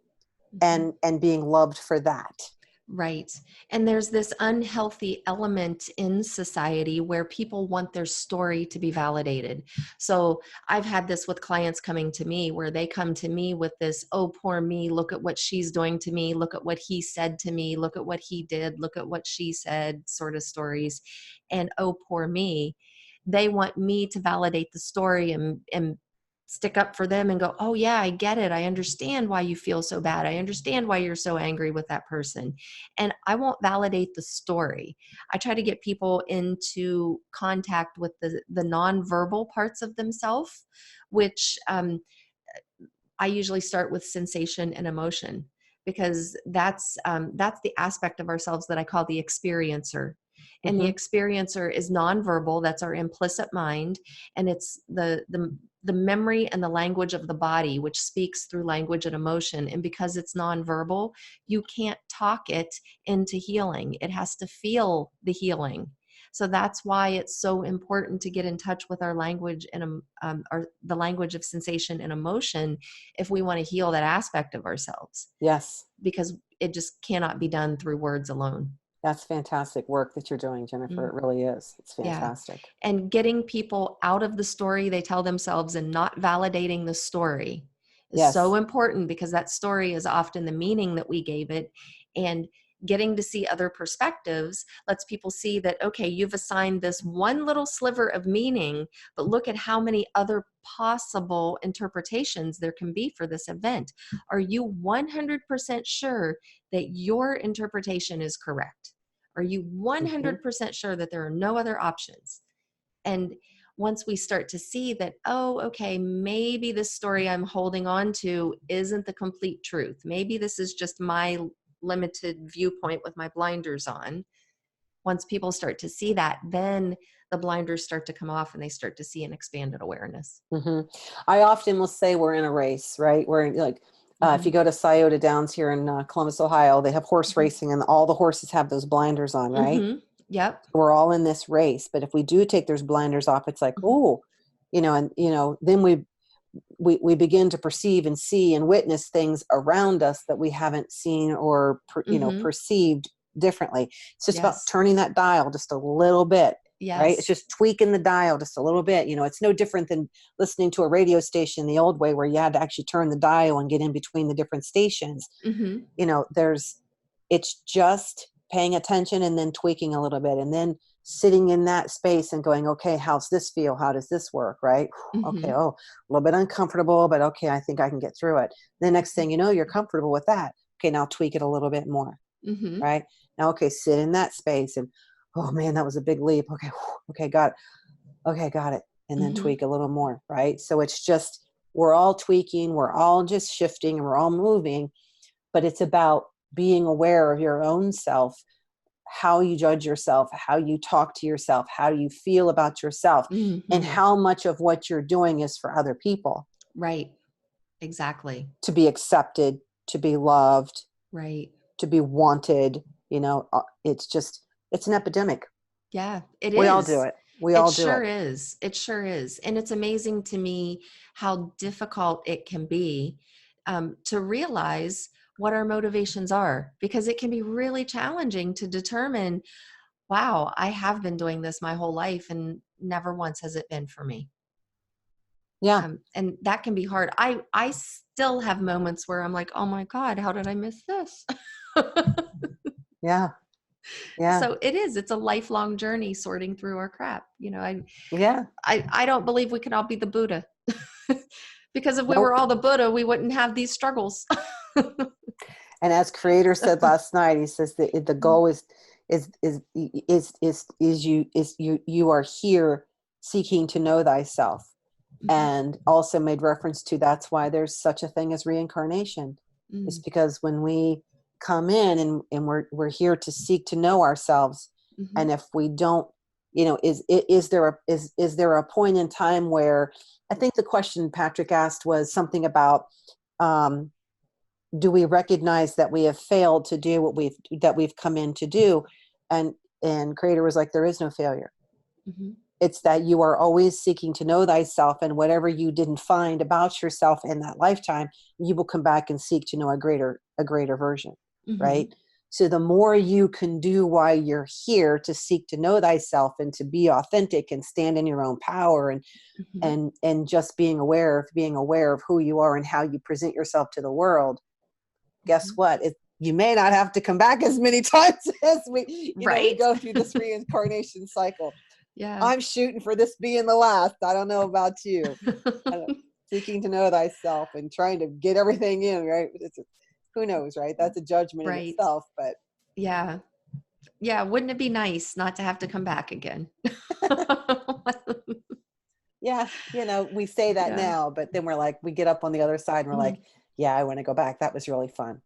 Mm-hmm. and being loved for that. Right. And there's this unhealthy element in society where people want their story to be validated. So I've had this with clients coming to me where they come to me with this, oh, poor me, look at what she's doing to me, look at what he said to me, look at what he did, look at what she said, sort of stories. And oh, poor me. They want me to validate the story and stick up for them and go, oh yeah, I get it. I understand why you feel so bad. I understand why you're so angry with that person. And I won't validate the story. I try to get people into contact with the nonverbal parts of themselves, which I usually start with sensation and emotion, because that's the aspect of ourselves that I call the experiencer. And the Mm-hmm. experiencer is nonverbal. That's our implicit mind, and it's the memory and the language of the body, which speaks through language and emotion. And because it's nonverbal, you can't talk it into healing. It has to feel the healing. So that's why it's so important to get in touch with our language and the language of sensation and emotion if we want to heal that aspect of ourselves, Yes. because it just cannot be done through words alone. That's fantastic work that you're doing, Jennifer. Mm. It really is. It's Yeah. fantastic. And getting people out of the story they tell themselves and not validating the story is so Yes. important, because that story is often the meaning that we gave it. And getting to see other perspectives lets people see that, okay, you've assigned this one little sliver of meaning, but look at how many other possible interpretations there can be for this event. Are you 100% sure that your interpretation is correct? Are you Mm-hmm. 100% sure that there are no other options? And once we start to see that, oh, okay, maybe this story I'm holding on to isn't the complete truth. Maybe this is just my limited viewpoint with my blinders on. Once people start to see that, then the blinders start to come off and they start to see an expanded awareness. I often will say we're in a race, right? We're in, like, if you go to Scioto Downs here in Columbus, Ohio, they have horse racing and all the horses have those blinders on, right? Yep. We're all in this race. But if we do take those blinders off, it's like, oh, then we begin to perceive and see and witness things around us that we haven't seen or, perceived differently. It's just about turning that dial just a little bit. Right? It's just tweaking the dial just a little bit. It's no different than listening to a radio station the old way where you had to actually turn the dial and get in between the different stations. It's just paying attention and then tweaking a little bit and then sitting in that space and going, okay, how's this feel? How does this work? Right? Okay. Oh, a little bit uncomfortable, but okay, I think I can get through it. The next thing you know, you're comfortable with that. Okay. Now tweak it a little bit more. Right? Now, okay, sit in that space and, oh man, that was a big leap. Okay. Okay. Got it. Okay. Got it. And then tweak a little more. Right. So it's just, we're all tweaking. We're all just shifting and we're all moving, but it's about being aware of your own self, how you judge yourself, how you talk to yourself, how you feel about yourself, and how much of what you're doing is for other people. Right. Exactly. To be accepted, to be loved. Right. To be wanted. It's an epidemic. Yeah, it is. We all do it. We all do it. It sure is. It sure is. And it's amazing to me how difficult it can be to realize what our motivations are, because it can be really challenging to determine, wow, I have been doing this my whole life and never once has it been for me. Yeah. And that can be hard. I still have moments where I'm like, oh my God, how did I miss this? Yeah. Yeah. So it's a lifelong journey sorting through our crap. Yeah. I don't believe we can all be the Buddha because if we were all the Buddha, we wouldn't have these struggles. And as Creator said last night, he says that the goal is you are here seeking to know thyself, and also made reference to that's why there's such a thing as reincarnation. It's because when we come in and we're here to seek to know ourselves, and if we don't, is there a point in time where, I think the question Patrick asked was something about, do we recognize that we have failed to do what we've come in to do? And Creator was like, there is no failure. It's that you are always seeking to know thyself, and whatever you didn't find about yourself in that lifetime, you will come back and seek to know a greater version. Right? So the more you can do while you're here to seek to know thyself and to be authentic and stand in your own power and just being aware of who you are and how you present yourself to the world, guess what? You may not have to come back as many times as we go through this reincarnation cycle. Yeah. I'm shooting for this being the last. I don't know about you. Seeking to know thyself and trying to get everything in, right? Who knows, right? That's a judgment in itself, but yeah. Wouldn't it be nice not to have to come back again? Yeah. We say that now, but then we get up on the other side and we're like, yeah, I want to go back. That was really fun.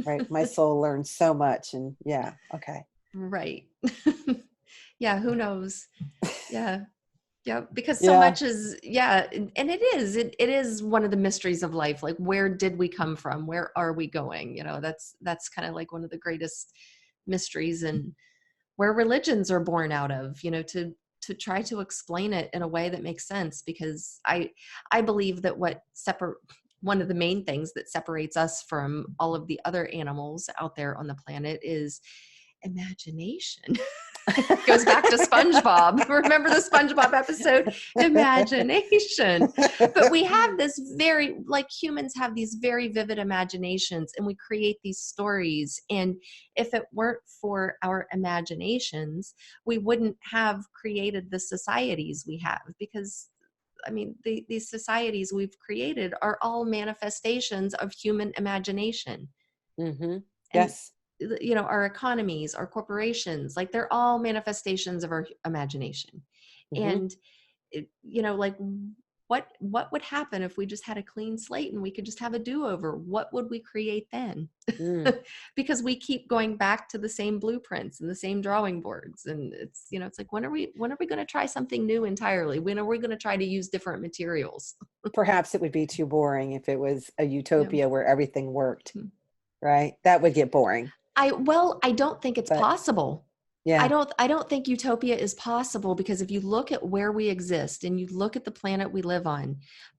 Right. My soul learned so much, and yeah. Okay. Right. Yeah. Who knows? Yeah. Yeah. Because so much is, and it is one of the mysteries of life. Like, where did we come from? Where are we going? That's kind of like one of the greatest mysteries, and where religions are born out of, to try to explain it in a way that makes sense. Because I believe that one of the main things that separates us from all of the other animals out there on the planet is imagination. Goes back to SpongeBob. Remember the SpongeBob episode? Imagination. But we have this humans have these very vivid imaginations, and we create these stories. And if it weren't for our imaginations, we wouldn't have created the societies we have, because these societies we've created are all manifestations of human imagination. Yes. Our economies, our corporations, they're all manifestations of our imagination. And like what would happen if we just had a clean slate and we could just have a do-over? What would we create then? Because we keep going back to the same blueprints and the same drawing boards. And it's, it's like, when are we going to try something new entirely? When are we going to try to use different materials? Perhaps it would be too boring if it was a utopia where everything worked, Hmm. right? That would get boring. I don't think it's possible. Yeah. I don't think utopia is possible, because if you look at where we exist and you look at the planet we live on,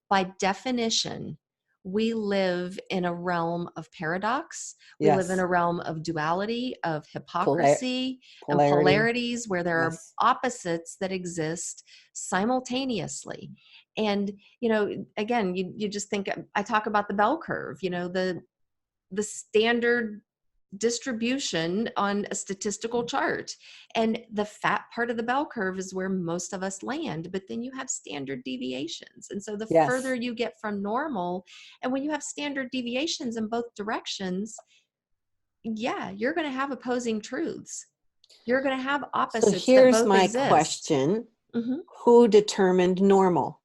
by definition, we live in a realm of paradox. We live in a realm of duality, of hypocrisy, and polarities, where there are opposites that exist simultaneously. And, again, you just think, I talk about the bell curve, the standard distribution on a statistical chart, and the fat part of the bell curve is where most of us land, but then you have standard deviations. And so the further you get from normal, and when you have standard deviations in both directions, you're going to have opposing truths. You're going to have opposites. So here's that both my exist. question. Who determined normal?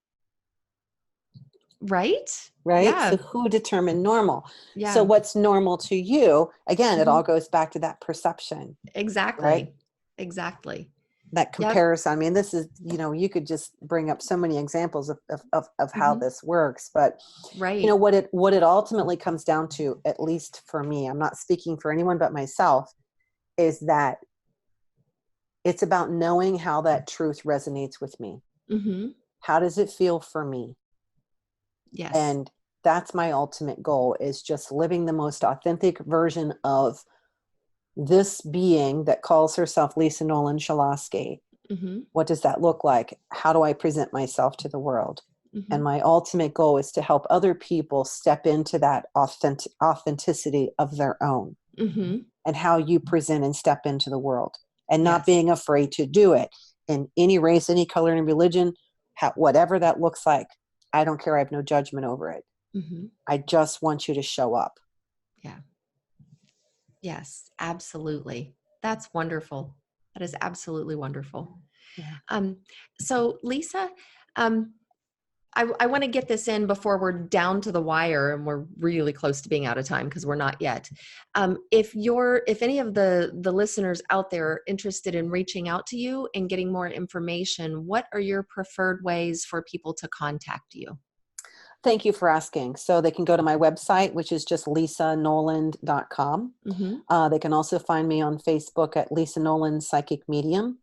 Right? Yeah. So who determined normal? Yeah. So what's normal to you? Again, it all goes back to that perception. Exactly. Right? Exactly. That comparison. I mean, this is, you could just bring up so many examples of how this works, but what it ultimately comes down to, at least for me, I'm not speaking for anyone but myself, is that it's about knowing how that truth resonates with me. How does it feel for me? Yes. And that's my ultimate goal, is just living the most authentic version of this being that calls herself Lisa Nolan-Shalosky. What does that look like? How do I present myself to the world? And my ultimate goal is to help other people step into that authenticity of their own, and how you present and step into the world, and not being afraid to do it in any race, any color, any religion, whatever that looks like. I don't care. I have no judgment over it. I just want you to show up. Yeah. Yes, absolutely. That's wonderful. That is absolutely wonderful. Yeah. So Lisa, I want to get this in before we're down to the wire, and we're really close to being out of time, because we're not yet. If any of the listeners out there are interested in reaching out to you and getting more information, what are your preferred ways for people to contact you? Thank you for asking. So they can go to my website, which is just lisanoland.com. They can also find me on Facebook at Lisa Nolan Psychic Medium.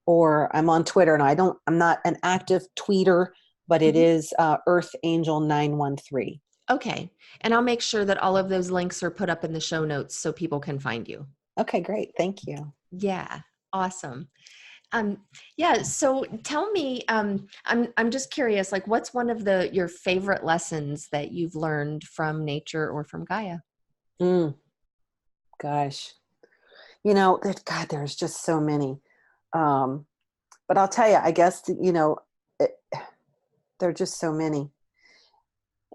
Or I'm on Twitter, and I'm not an active tweeter, but it is Earth Angel 913. Okay. And I'll make sure that all of those links are put up in the show notes so people can find you. Okay, great. Thank you. Yeah. Awesome. So tell me, I'm just curious, like, what's one of your favorite lessons that you've learned from nature or from Gaia? Gosh, God, there's just so many. But I'll tell you, I guess, there are just so many.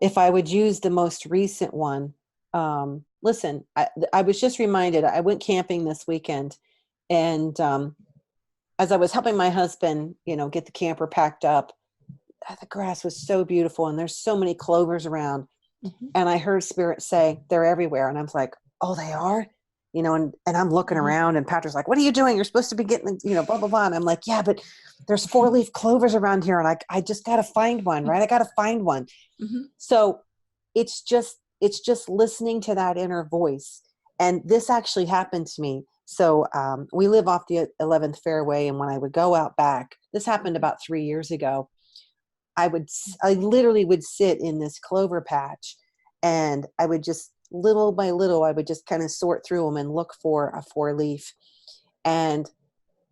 If I would use the most recent one, listen, I was just reminded, I went camping this weekend, and as I was helping my husband, get the camper packed up, the grass was so beautiful, and there's so many clovers around. And I heard Spirit say, they're everywhere. And I was like, oh, they are? And I'm looking around, and Patrick's like, what are you doing? You're supposed to be getting, blah, blah, blah. And I'm like, yeah, but there's 4-leaf clovers around here. And I just got to find one, right? I got to find one. So it's just listening to that inner voice. And this actually happened to me. So we live off the 11th fairway. And when I would go out back, this happened about 3 years ago, I literally would sit in this clover patch, and I would just, little by little, I would just kind of sort through them and look for a 4-leaf. And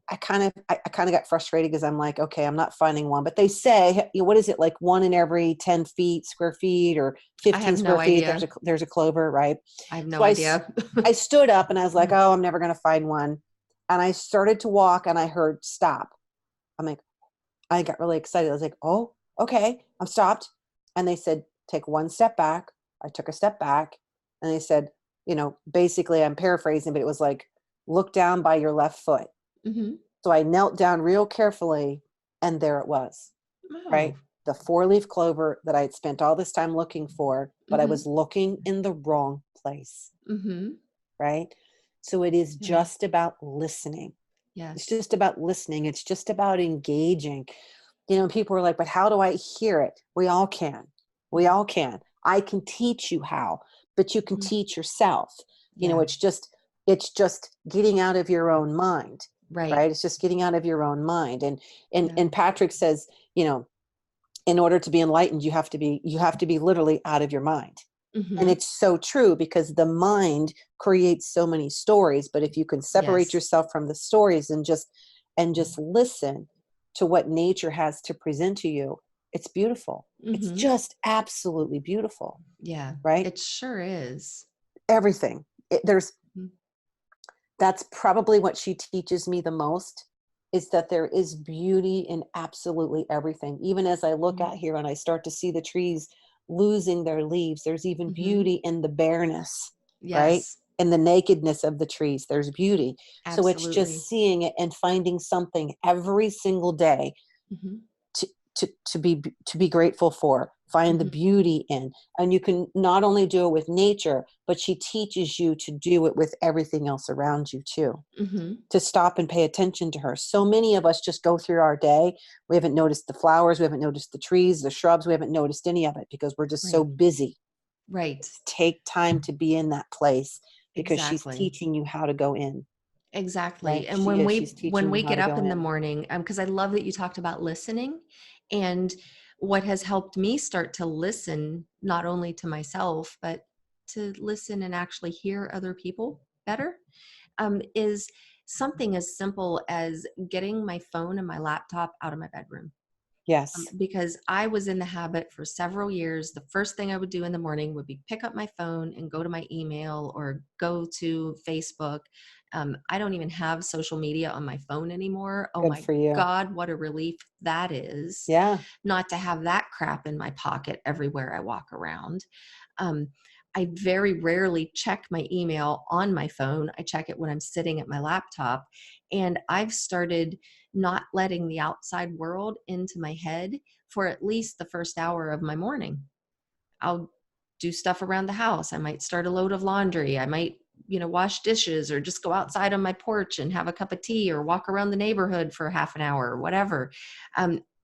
I kind of got frustrated, because I'm like, okay, I'm not finding one. But they say, what is it, like 1 in every 10 square feet or 15 square feet, there's a clover, right? I have no idea. I stood up, and I was like, oh, I'm never going to find one. And I started to walk, and I heard stop. I'm like, I got really excited. I was like, oh, okay, I'm stopped. And they said, take 1 step back. I took a step back, and they said, basically, I'm paraphrasing, but it was like, look down by your left foot. So I knelt down real carefully, And there it was, right? Oh. The 4-leaf clover that I had spent all this time looking for, but I Mm-hmm. was looking in the wrong place, Mm-hmm. right? So it is Yeah. just about listening. It's Yes. just about listening. It's just about engaging. People are like, but how do I hear it? We all can. We all can. I can teach you how, but you can Mhm. teach yourself. Yeah. It's just getting out of your own mind, Right. right? It's just getting out of your own mind. And Yeah. Patrick says, in order to be enlightened, you have to be literally out of your mind. And Mm-hmm. it's so true, because the mind creates so many stories. But if you can separate Yes. yourself from the stories and just listen to what nature has to present to you, it's beautiful. It's Mm-hmm. just absolutely beautiful, Yeah. right? It sure is. Everything. Mhm. That's probably what she teaches me the most, is that there is beauty in absolutely everything. Even as I look out here and I start to see the trees losing their leaves, there's even Mm-hmm. beauty in the bareness, right? Yes. In the nakedness of the trees, there's beauty. So it's just Absolutely. seeing it and finding something every single day Mm-hmm. to to be grateful for, find the Mm-hmm. beauty in. And you can not only do it with nature, but she teaches you to do it with everything else around you too, Mm-hmm. to stop and pay attention to her. So many of us just go through our day, we haven't noticed the flowers, we haven't noticed the trees, the shrubs, we haven't noticed any of it, because we're just so Right. busy. Right. Take time to be in that place, because she's Exactly. teaching you how to go in, Exactly. right? And She when is, we she's when teaching you we how get to up go in the in. morning, because I love that you talked about listening, and what has helped me start to listen not only to myself but to listen and actually hear other people better, is something as simple as getting my phone and my laptop out of my bedroom. Yes. Because I was in the habit for several years. The first thing I would do in the morning would be pick up my phone and go to my email or go to Facebook. I don't even have social media on my phone anymore. Oh Good my for you. God, what a relief that is, Yeah. not to have that crap in my pocket everywhere I walk around. Um, I very rarely check my email on my phone. I check it when I'm sitting at my laptop. And I've started not letting the outside world into my head for at least the first hour of my morning. I'll do stuff around the house. I might start a load of laundry. I might, wash dishes, or just go outside on my porch and have a cup of tea, or walk around the neighborhood for half an hour or whatever.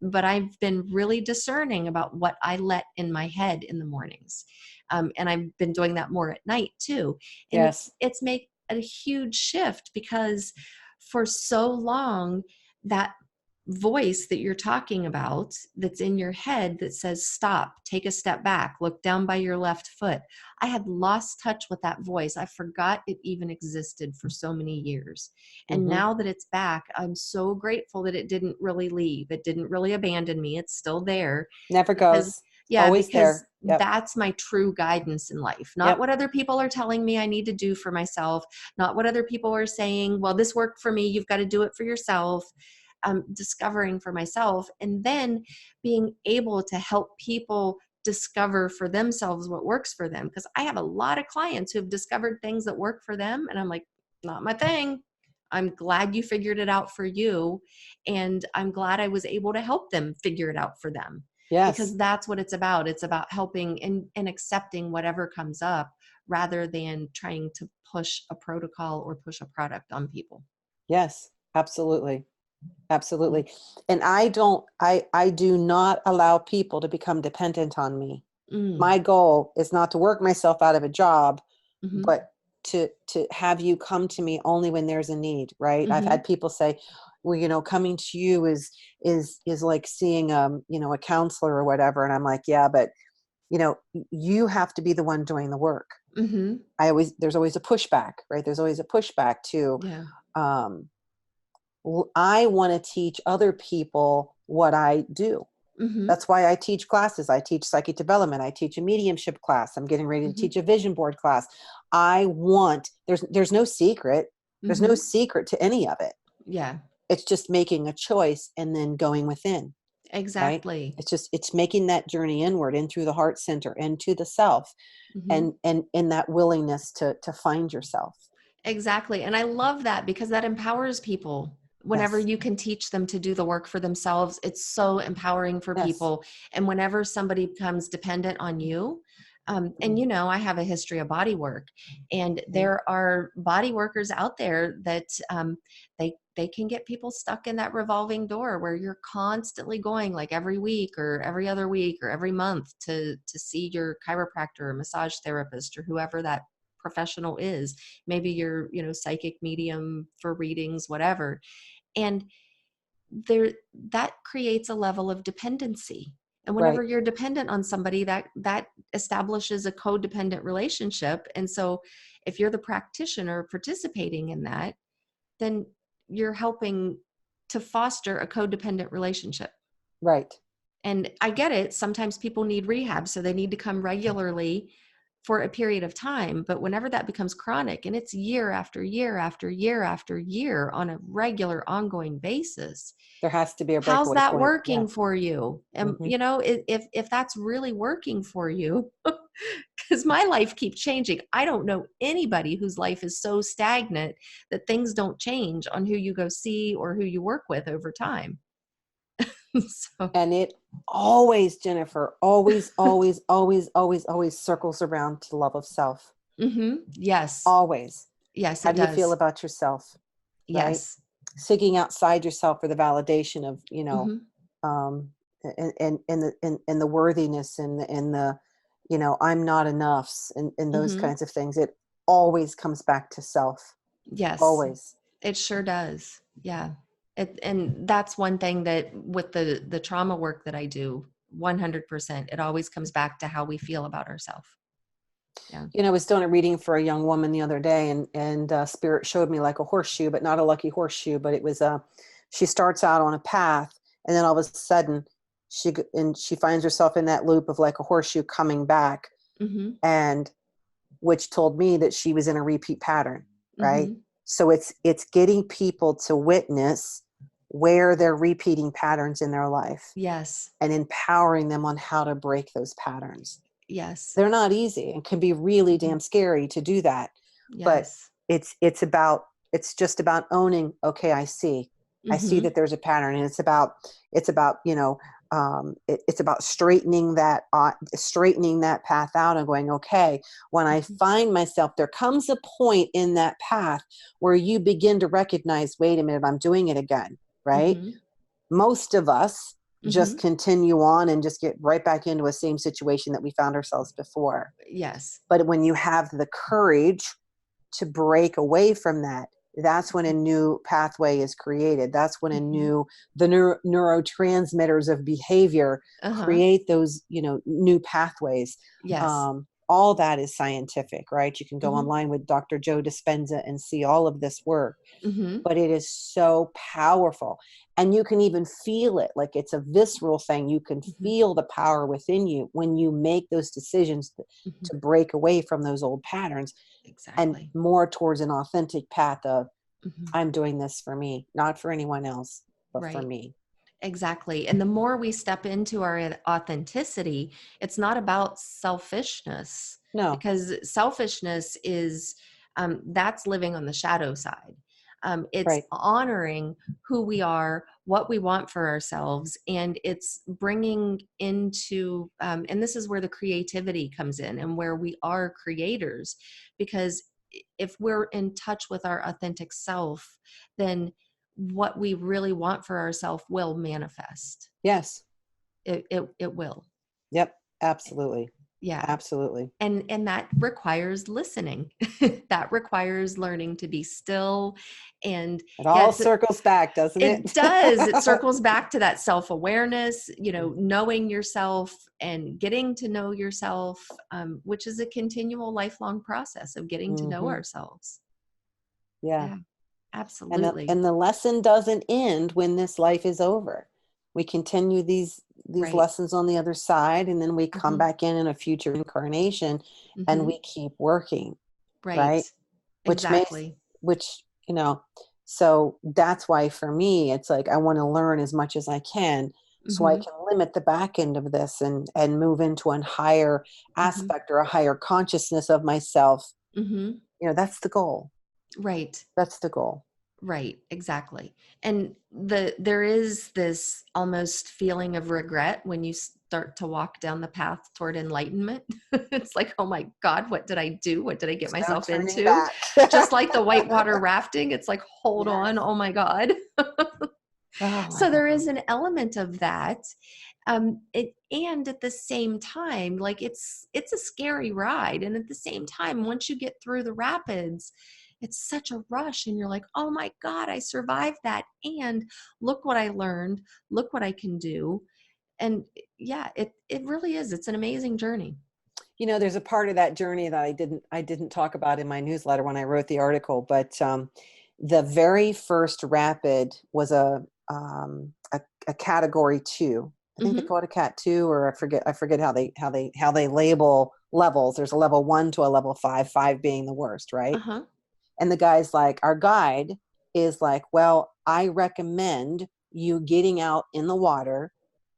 But I've been really discerning about what I let in my head in the mornings. And I've been doing that more at night too. And Yes. it's made a huge shift, because for so long, that voice that you're talking about that's in your head that says stop, take a step back, look down by your left foot, I had lost touch with that voice. I forgot it even existed for so many years. And Mm-hmm. now that it's back, I'm so grateful that it didn't really leave. It didn't really abandon me. It's still there. Never Because goes. yeah, Always because there. Yep. that's my true guidance in life. Not Yep. what other people are telling me I need to do for myself, not what other people are saying, well, this worked for me, you've got to do it for yourself. Discovering for myself, and then being able to help people discover for themselves what works for them. Because I have a lot of clients who have discovered things that work for them, and I'm like, not my thing. I'm glad you figured it out for you, and I'm glad I was able to help them figure it out for them, Yes. because that's what it's about. It's about helping and accepting whatever comes up, rather than trying to push a protocol or push a product on people. Yes. Absolutely. Absolutely. And I do not allow people to become dependent on me. Mm. My goal is not to work myself out of a job, Mm-hmm. but to have you come to me only when there's a need, right? I've Mm-hmm. had people say, well, coming to you is like seeing a counselor or whatever. And I'm like, yeah, but you have to be the one doing the work. Mm-hmm. There's always a pushback, right? There's always a pushback to, Yeah. um, I want to teach other people what I do. Mm-hmm. That's why I teach classes. I teach psychic development. I teach a mediumship class. I'm getting ready to Mm-hmm. teach a vision board class. There's no secret. There's no Mm-hmm. secret to any of it. Yeah, It's just making a choice and then going within, right? exactly. It's making that journey inward in through the heart center and to the self, Mm-hmm. and in that willingness to find yourself. Exactly. And I love that, because that empowers people. Whenever Yes. you can teach them to do the work for themselves, it's so empowering for Yes. people. And whenever somebody becomes dependent on you, and I have a history of body work, and there are body workers out there that they can get people stuck in that revolving door where you're constantly going, like every week or every other week or every month, to see your chiropractor or massage therapist or whoever that professional is. Maybe you're psychic medium for readings, whatever. And there, that creates a level of dependency. And whenever Right. you're dependent on somebody, that establishes a codependent relationship. And so if you're the practitioner participating in that, then you're helping to foster a codependent relationship. Right. And I get it. Sometimes people need rehab, so they need to come regularly for a period of time. But whenever that becomes chronic, and it's year after year after year after year on a regular ongoing basis, There has to be a how's breakaway that point. Yeah. working for you? And Mm-hmm. if that's really working for you, because my life keeps changing. I don't know anybody whose life is so stagnant that things don't change on who you go see or who you work with over time. So And it always, Jennifer, always, always, always, always, always circles around to the love of self. yes. Always. Yes, How it do you feel does. about yourself? Right? Yes. Seeking outside yourself for the validation of, hmm and the worthiness and the, I'm not enoughs and those hmm kinds of things. It always comes back to self. Yes, Always. it sure does. Yeah. And that's one thing that with the trauma work that I do, 100%, it always comes back to how we feel about ourselves. Yeah. I was doing a reading for a young woman the other day, and Spirit showed me like a horseshoe, but not a lucky horseshoe. But it was she starts out on a path, and then all of a sudden, she finds herself in that loop of like a horseshoe coming back, hmm and which told me that she was in a repeat pattern, right? hmm So it's getting people to witness where they're repeating patterns in their life Yes. and empowering them on how to break those patterns. Yes. They're not easy and can be really Mhm. damn scary to do that. But Yes. it's just about owning, okay, I see hmm that there's a pattern, and it's about it's about straightening that path out and going, okay, when I find myself, there comes a point in that path where you begin to recognize, wait a minute, I'm doing it again, right? hmm Most of us just hmm continue on and just get right back into a same situation that we found ourselves before. Yes. But when you have the courage to break away from that, that's when a new pathway is created. That's when hmm the neurotransmitters of behavior Uh-huh. create those, new pathways. Yes. All that is scientific, right? You can go hmm online with Dr. Joe Dispenza and see all of this work, hmm but it is so powerful. And you can even feel it, like it's a visceral thing. You can hmm feel the power within you when you make those decisions hmm to break away from those old patterns and Exactly. more towards an authentic path of, hmm I'm doing this for me, not for anyone else, but for Right. me. Exactly. And the more we step into our authenticity, it's not about selfishness, No, because selfishness is that's living on the shadow side. It's right. honoring who we are, what we want for ourselves, and it's bringing into, and this is where the creativity comes in and where we are creators. Because if we're in touch with our authentic self, then what we really want for ourselves will manifest. Yes. It will. Yep. Absolutely. Yeah. Absolutely. And that requires listening. That requires learning to be still. And It yeah, all circles back, doesn't it it? does. It circles back to that self-awareness, knowing yourself and getting to know yourself, which is a continual lifelong process of getting to know Hmm. ourselves. Yeah. Yeah, And absolutely. the lesson doesn't end when this life is over. We continue these Right. lessons on the other side, and then we come hmm back in a future incarnation, and hmm we keep working, Right. right? Which makes Exactly. which so that's why for me it's like I want to learn as much as I can so I hmm can limit the back end of this and move into a higher hmm aspect or a higher consciousness of myself. hmm That's the goal. Right. That's the goal. Right, exactly. And there is this almost feeling of regret when you start to walk down the path toward enlightenment. It's like, oh my God, what did I do? What did I get There's no myself turning into? back. Just like the whitewater rafting, it's like, hold Yes. on, oh my God. Oh my So there God. is an element of that. And at the same time, like it's a scary ride. And at the same time, once you get through the rapids, it's such a rush and you're like, oh my God, I survived that. And look what I learned. Look what I can do. And yeah, it really is. It's an amazing journey. You know, there's a part of that journey that I didn't talk about in my newsletter when I wrote the article, but the very first rapid was a category 2. I think they call it a cat 2, or I forget how they label levels. There's a level 1 to a level 5, 5 being the worst, right? Uh-huh. And the guy's like, our guide is like, well, I recommend you getting out in the water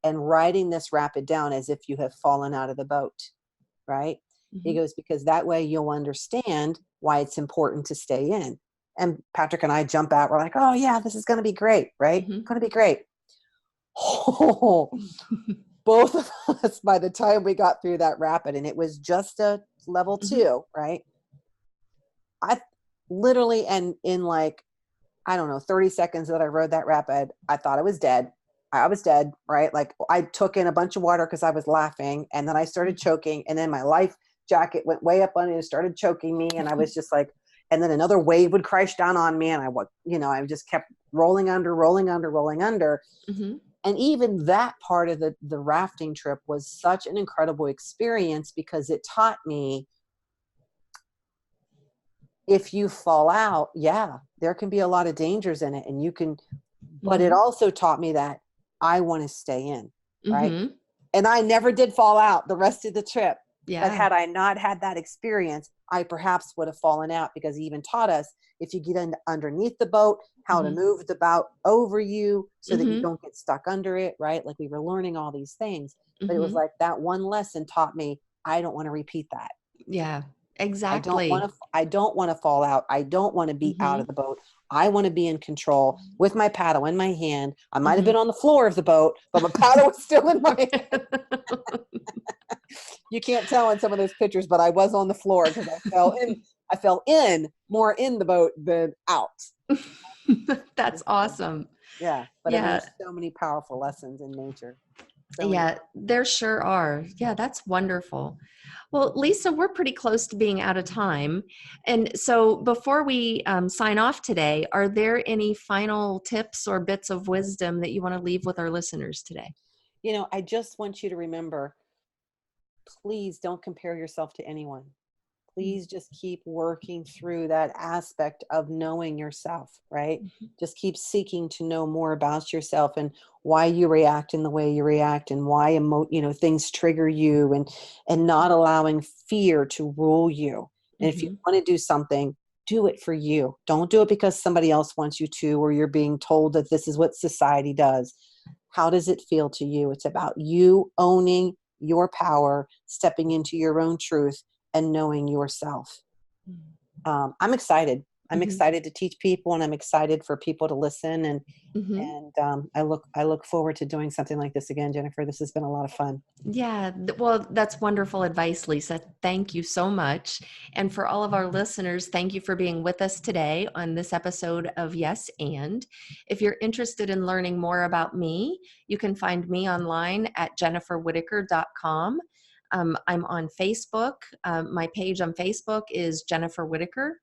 and riding this rapid down as if you have fallen out of the boat, right? He goes, because that way you'll understand why it's important to stay in. And Patrick and I jump out. We're like, oh yeah, this is going to be great, right? Going to be great. Oh, both of us, by the time we got through that rapid, and it was just a level 2, right? I literally, and in like, I don't know, 30 seconds that I rode that rapid, I thought I was dead. I was dead, right? Like I took in a bunch of water because I was laughing, and then I started choking, and then my life jacket went way up on it and started choking me. And I was just like, and then another wave would crash down on me, and I just kept rolling under. And even that part of the rafting trip was such an incredible experience, because it taught me, if you fall out, yeah, there can be a lot of dangers in it, and you can, but it also taught me that I want to stay in, right? And I never did fall out the rest of the trip. Yeah. But had I not had that experience, I perhaps would have fallen out, because he even taught us, if you get underneath the boat, how to move the boat over you so that you don't get stuck under it, right? Like we were learning all these things. But it was like that one lesson taught me, I don't want to repeat that. Yeah, exactly. I don't want to fall out. I don't want to be out of the boat. I want to be in control with my paddle in my hand. I might have been on the floor of the boat, but my paddle was still in my hand. You can't tell in some of those pictures, but I was on the floor because I fell in more in the boat than out. That's awesome. Yeah. But I mean, there's so many powerful lessons in nature. There sure are. Yeah, that's wonderful. Well, Lisa, we're pretty close to being out of time. And so before we sign off today, are there any final tips or bits of wisdom that you want to leave with our listeners today? You know, I just want you to remember, please don't compare yourself to anyone. Please just keep working through that aspect of knowing yourself, right? Just keep seeking to know more about yourself and why you react in the way you react, and why things trigger you, and not allowing fear to rule you. And if you want to do something, do it for you. Don't do it because somebody else wants you to, or you're being told that this is what society does. How does it feel to you? It's about you owning your power, stepping into your own truth, and knowing yourself. I'm excited. I'm excited to teach people, and I'm excited for people to listen. And I look forward to doing something like this again, Jennifer. This has been a lot of fun. Yeah, well, that's wonderful advice, Lisa. Thank you so much. And for all of our listeners, thank you for being with us today on this episode of Yes And. If you're interested in learning more about me, you can find me online at jenniferwhitaker.com. I'm on Facebook. My page on Facebook is Jennifer Whitaker.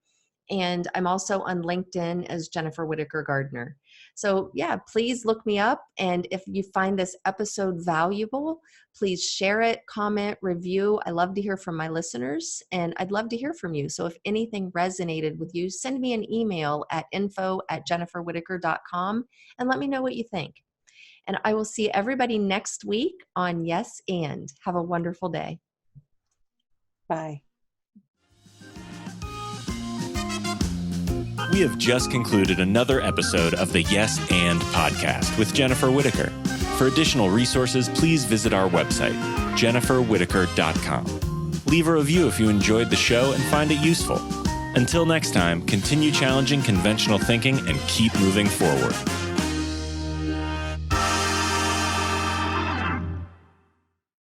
And I'm also on LinkedIn as Jennifer Whitaker Gardner. So yeah, please look me up. And if you find this episode valuable, please share it, comment, review. I love to hear from my listeners, and I'd love to hear from you. So if anything resonated with you, send me an email at info@jenniferwhitaker.com and let me know what you think. And I will see everybody next week on Yes And. Have a wonderful day. Bye. We have just concluded another episode of the Yes And podcast with Jennifer Whitaker. For additional resources, please visit our website, jenniferwhitaker.com. Leave a review if you enjoyed the show and find it useful. Until next time, continue challenging conventional thinking and keep moving forward.